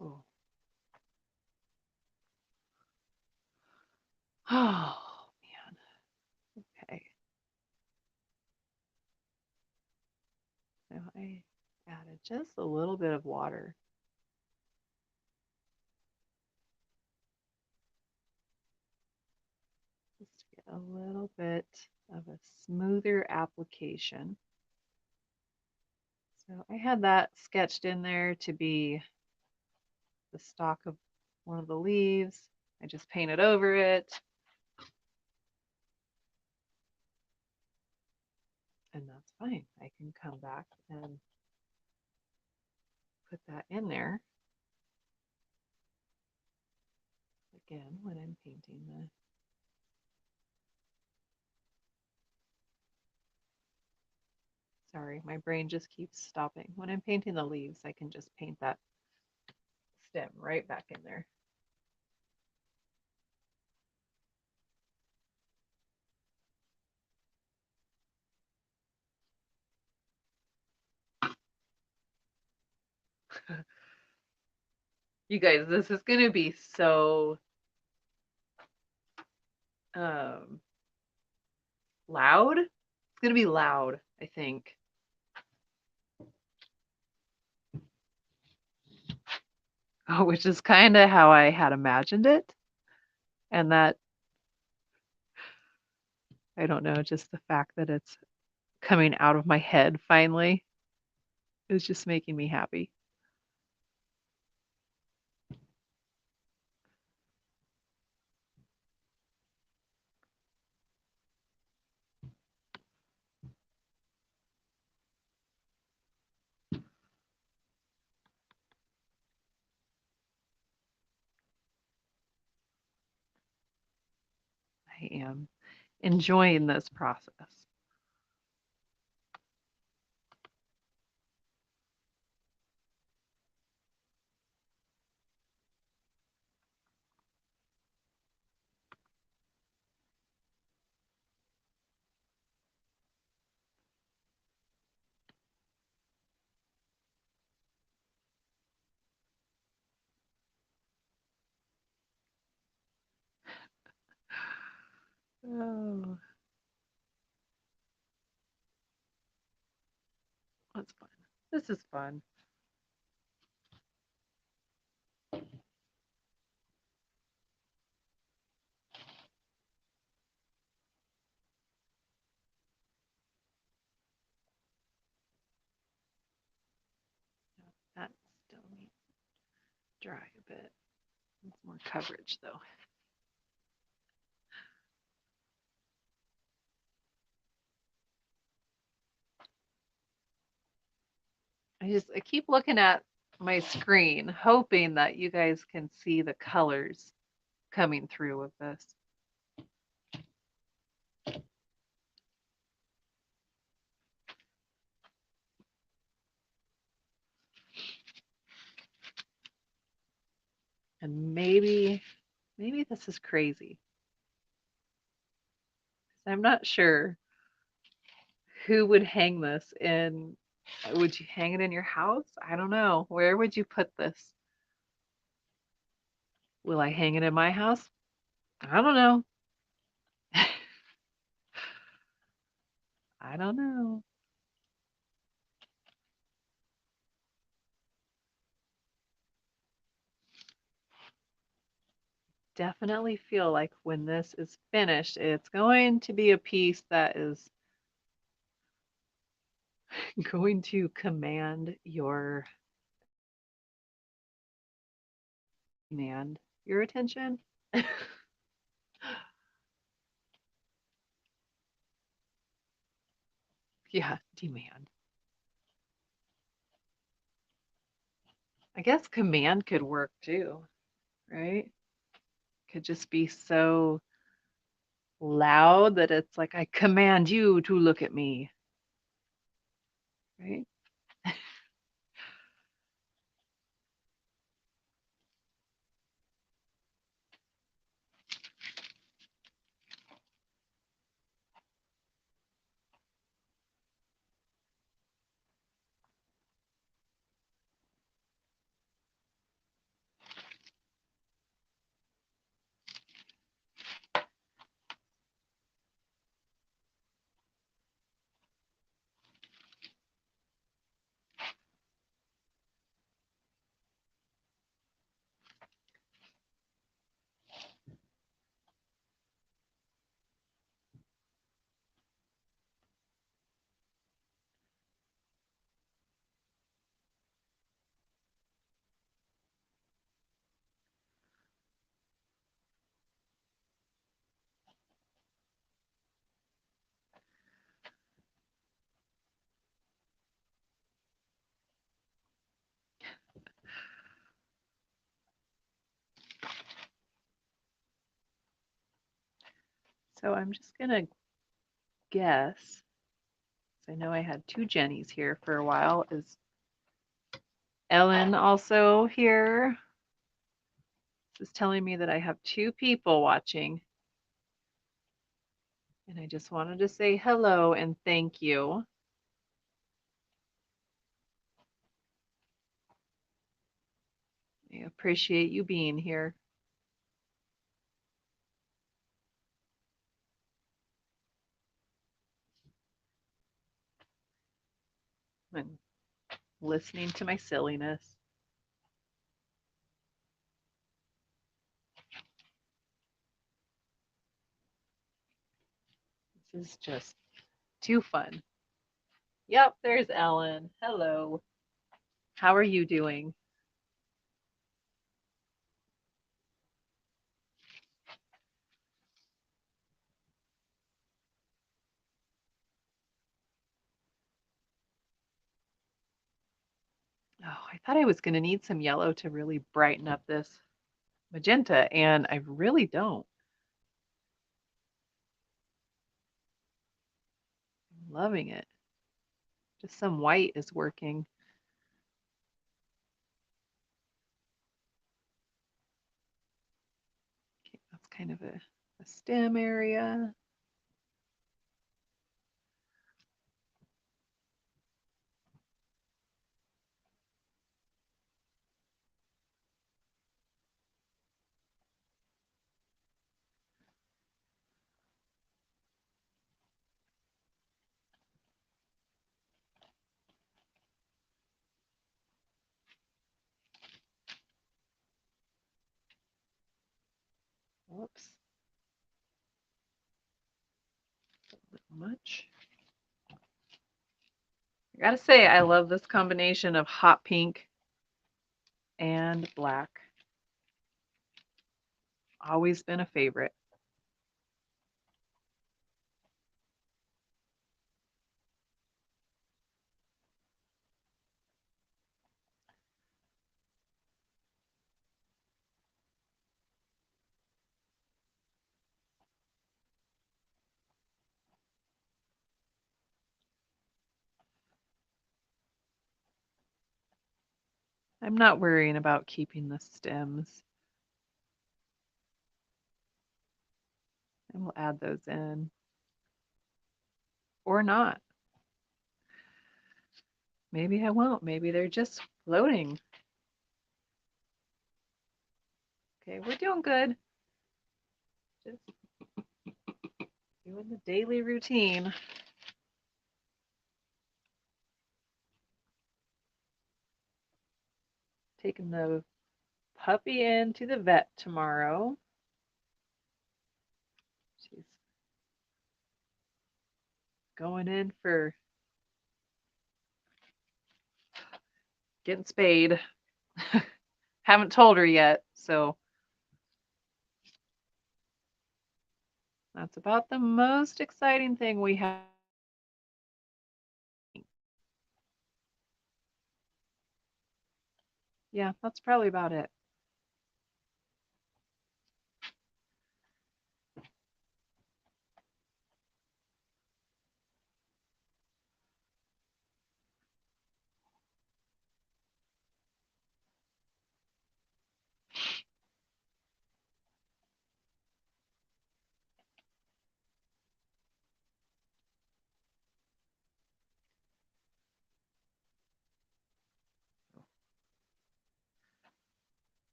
Oh, oh man. Okay. Now Added just a little bit of water. Just to get a little bit of a smoother application. So I had that sketched in there to be the stalk of one of the leaves. I just painted over it. And that's fine. I can come back and put that in there again when I'm painting the. Sorry, my brain just keeps stopping. When I'm painting the leaves, I can just paint that stem right back in there. You guys, this is going to be so um, loud. It's going to be loud, I think. Oh, which is kind of how I had imagined it. And that, I don't know, just the fact that it's coming out of my head finally is just making me happy. I am enjoying this process. Oh, that's fun. This is fun. That still needs to dry a bit. Needs more coverage though. I keep looking at my screen, hoping that you guys can see the colors coming through with this. And maybe this is crazy. I'm not sure who would hang this in. Would you hang it in your house? I don't know. Where would you put this? Will I hang it in my house? I don't know. I don't know. Definitely feel like when this is finished, it's going to be a piece that is going to command your attention. Yeah, demand. I guess command could work too, right? Could just be so loud that it's like, I command you to look at me, right? So I'm just going to guess. I know I had two Jennies here for a while. Is Ellen also here? This is telling me that I have two people watching. And I just wanted to say hello and thank you. I appreciate you being here. And listening to my silliness. This is just too fun. Yep, there's Ellen. Hello. How are you doing? Oh, I thought I was going to need some yellow to really brighten up this magenta, and I really don't. I'm loving it. Just some white is working. Okay, that's kind of a stem area. Whoops, a little much. I gotta say, I love this combination of hot pink and black. Always been a favorite. I'm not worrying about keeping the stems. And we'll add those in. Or not. Maybe I won't. Maybe they're just floating. Okay, we're doing good. Just doing the daily routine. Taking the puppy in to the vet tomorrow. She's going in for getting spayed. Haven't told her yet, so that's about the most exciting thing we have. Yeah, that's probably about it.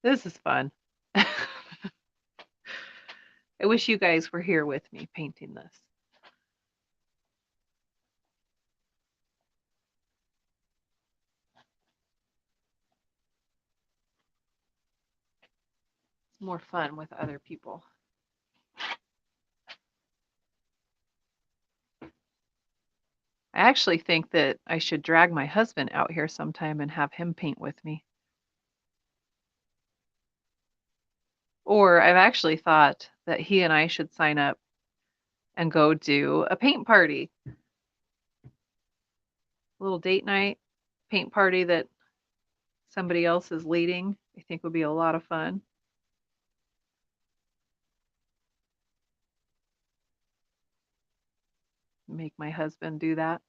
This is fun. I wish you guys were here with me painting this. It's more fun with other people. I actually think that I should drag my husband out here sometime and have him paint with me. Or I've actually thought that he and I should sign up and go do a paint party. A little date night paint party that somebody else is leading. I think would be a lot of fun. make my husband do that.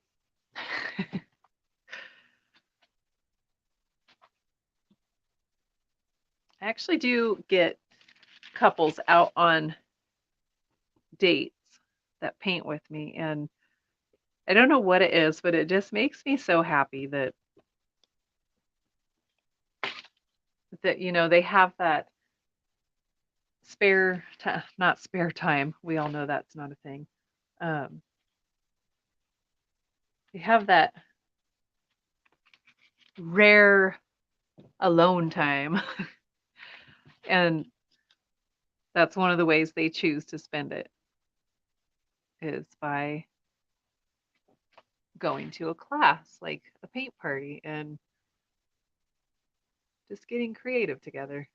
I actually do get couples out on dates that paint with me, and I don't know what it is, but it just makes me so happy that they have that spare time, not spare time. We all know that's not a thing. Um, they have that rare alone time, and that's one of the ways they choose to spend it is by going to a class like a paint party and just getting creative together.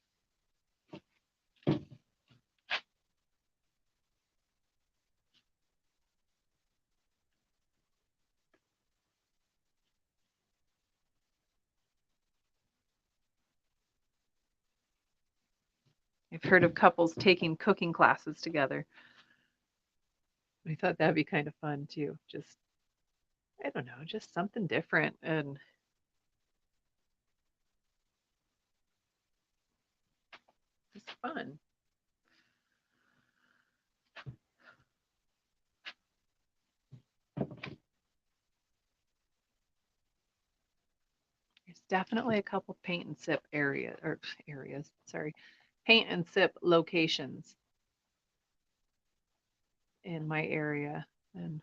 I've heard of couples taking cooking classes together. I thought that'd be kind of fun too. Just, I don't know, just something different and just fun. There's definitely a couple paint and sip areas, sorry, paint and sip locations in my area. And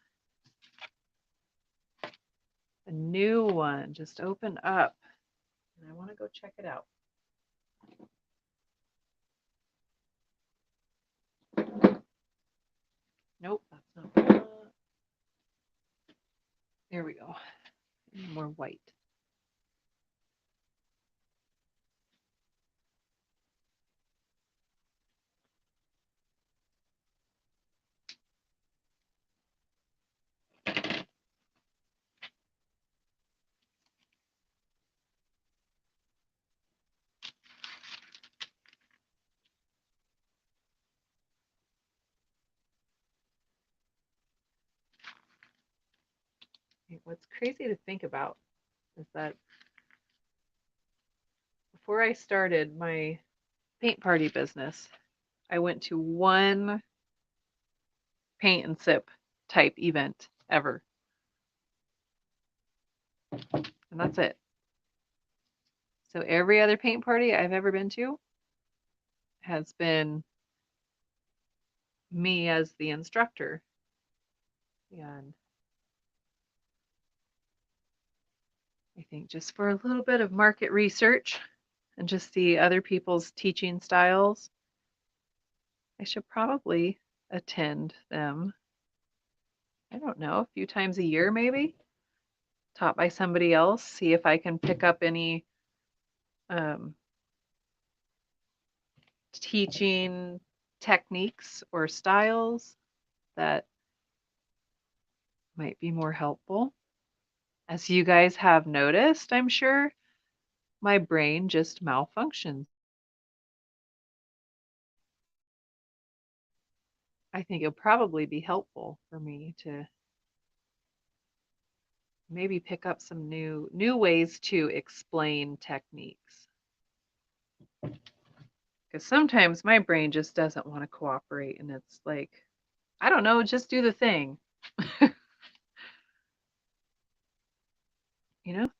a new one just opened up and I want to go check it out. Nope, that's not that. There we go. More white. What's crazy to think about is that before I started my paint party business, I went to one paint and sip type event ever. And that's it. So every other paint party I've ever been to has been me as the instructor. And I think just for a little bit of market research and just see other people's teaching styles, I should probably attend them. I don't know, a few times a year maybe, taught by somebody else, see if I can pick up any um, teaching techniques or styles that might be more helpful. As you guys have noticed, I'm sure my brain just malfunctions. I think it'll probably be helpful for me to maybe pick up some new ways to explain techniques. Because sometimes my brain just doesn't want to cooperate and it's like, I don't know, just do the thing.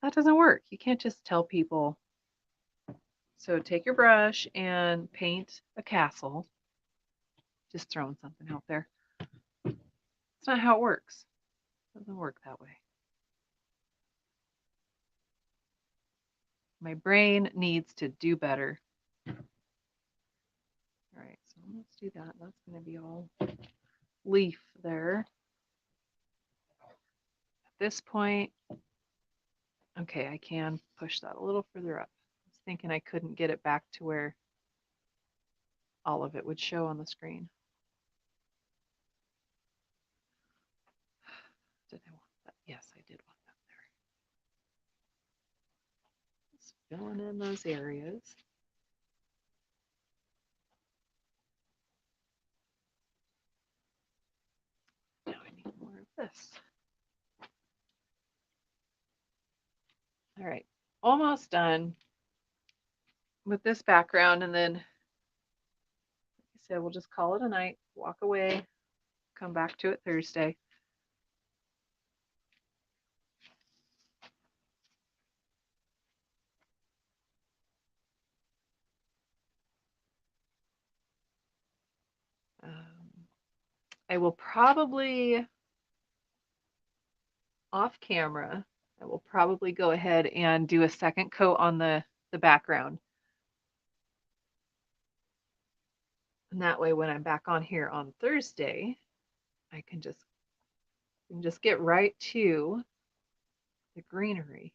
That doesn't work. You can't just tell people, so take your brush and paint a castle. Just throwing something out there. It's not how it works. It doesn't work that way. My brain needs to do better. All right, so let's do that. That's going to be all leaf there. At this point, okay, I can push that a little further up. I was thinking I couldn't get it back to where all of it would show on the screen. Did I want that? Yes, I did want that there. Just filling in those areas. Now I need more of this. All right, almost done with this background, and then, like I said, we'll just call it a night, walk away, come back to it Thursday. I will probably, off camera, I will probably go ahead and do a second coat on the background. And that way, when I'm back on here on Thursday, I can just get right to the greenery.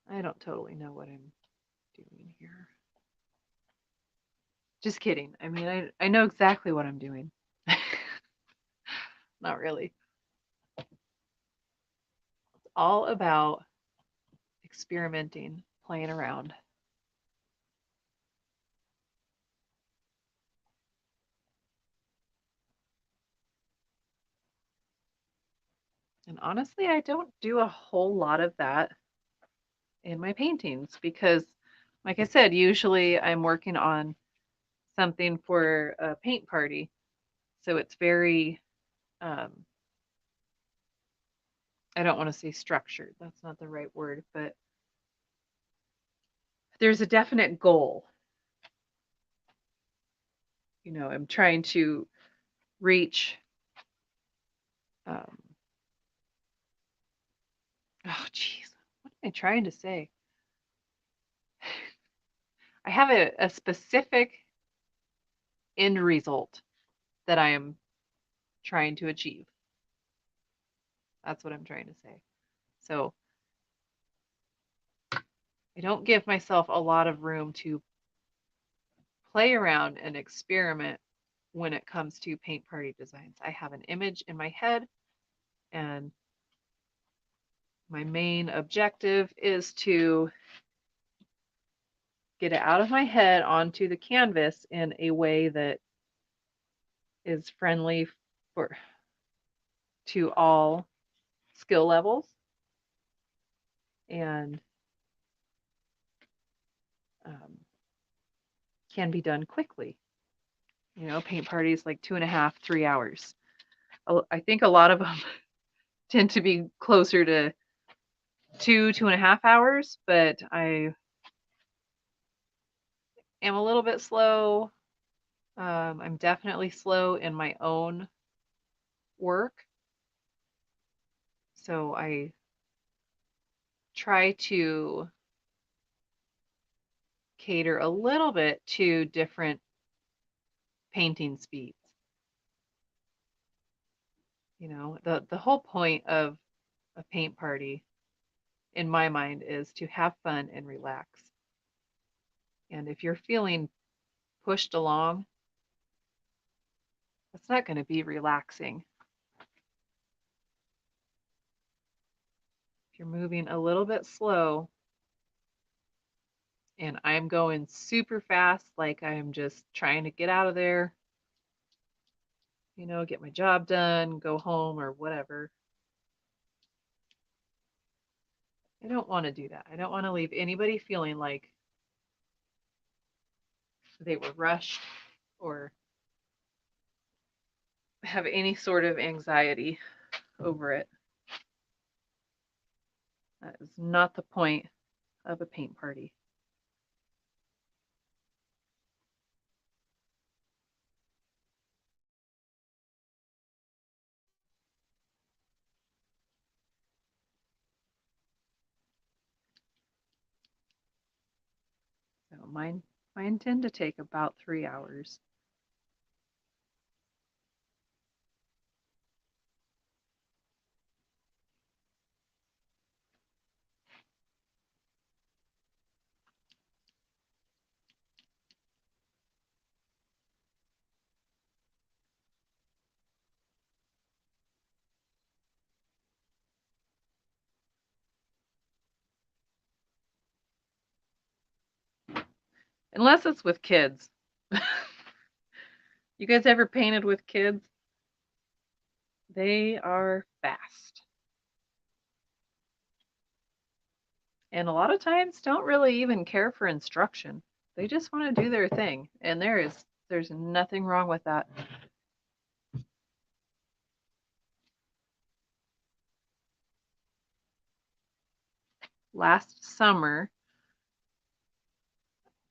I don't totally know what I'm doing here. Just kidding. I mean, I know exactly what I'm doing. Not really. It's all about experimenting, playing around. And honestly, I don't do a whole lot of that in my paintings because, like I said, usually I'm working on something for a paint party. So it's very, um, I don't want to say structured. That's not the right word, but there's a definite goal. You know, I'm trying to reach, um, oh, geez, what am I trying to say? I have a specific end result that I am trying to achieve. That's what I'm trying to say. So I don't give myself a lot of room to play around and experiment when it comes to paint party designs. I have an image in my head, and my main objective is to get it out of my head onto the canvas in a way that is friendly for to all skill levels and um, can be done quickly. You know, paint parties like 2.5, 3 hours. I think a lot of them tend to be closer to 2.5 hours, but I am a little bit slow. I'm definitely slow in my own work, so I try to cater a little bit to different painting speeds. You know, the whole point of a paint party in my mind is to have fun and relax. And if you're feeling pushed along, that's not going to be relaxing. If you're moving a little bit slow and I'm going super fast, like I'm just trying to get out of there, you know, get my job done, go home or whatever. I don't want to do that. I don't want to leave anybody feeling like they were rushed or have any sort of anxiety over it. That is not the point of a paint party. So mine tend to take about 3 hours. Unless it's with kids. You guys ever painted with kids? They are fast. and a lot of times don't really even care for instruction. They just want to do their thing, and there's nothing wrong with that. Last summer,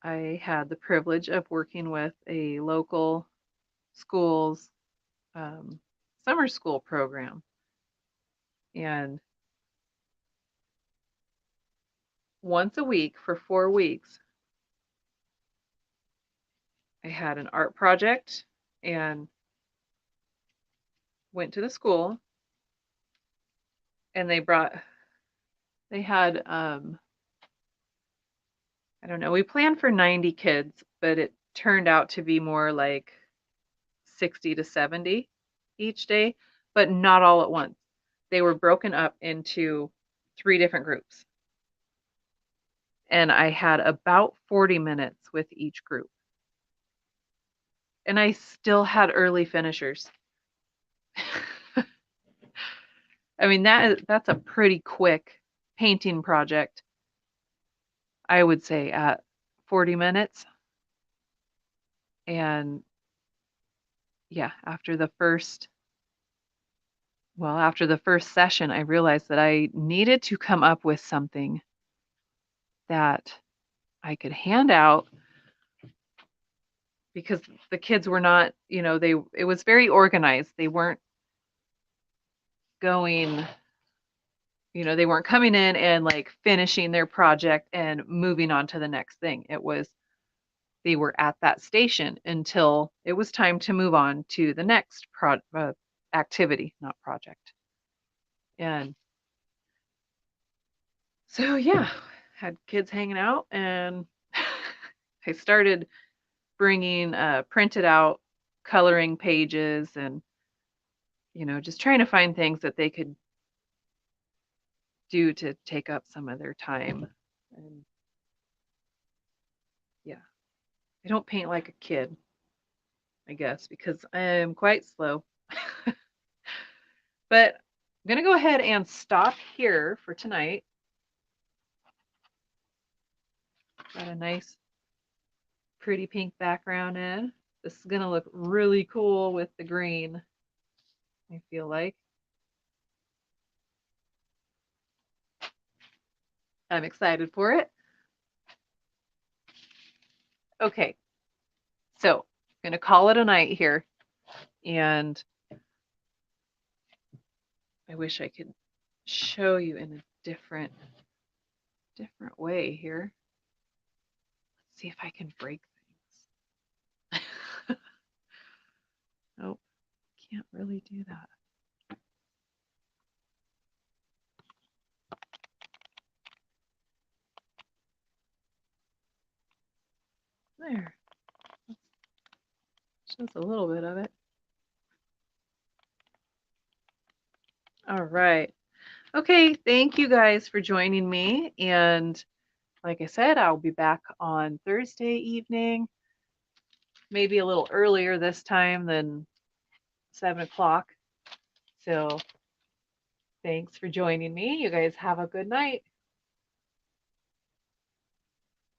I had the privilege of working with a local school's um, summer school program. And once a week for 4 weeks, I had an art project and went to the school, and they had, I don't know, we planned for 90 kids, but it turned out to be more like 60 to 70 each day, but not all at once. They were broken up into 3 different groups. And I had about 40 minutes with each group. And I still had early finishers. I mean, that's a pretty quick painting project, I would say, at 40 minutes. And yeah, after the first session, I realized that I needed to come up with something that I could hand out, because the kids were not, it was very organized. They weren't going, they weren't coming in and like finishing their project and moving on to the next thing. They were at that station until it was time to move on to the next activity, not project. And so, yeah, had kids hanging out, and I started bringing printed out coloring pages, and just trying to find things that they could do to take up some of their time. And yeah, I don't paint like a kid, I guess, because I am quite slow. But I'm going to go ahead and stop here for tonight. Got a nice, pretty pink background in. This is going to look really cool with the green, I feel like. I'm excited for it. Okay, so I'm going to call it a night here. And I wish I could show you in a different way here. Let's see if I can break things. Nope, can't really do that. There, shows a little bit of it. All right. Okay, thank you guys for joining me. And like I said, I'll be back on Thursday evening, maybe a little earlier this time than 7 o'clock. So thanks for joining me. You guys have a good night.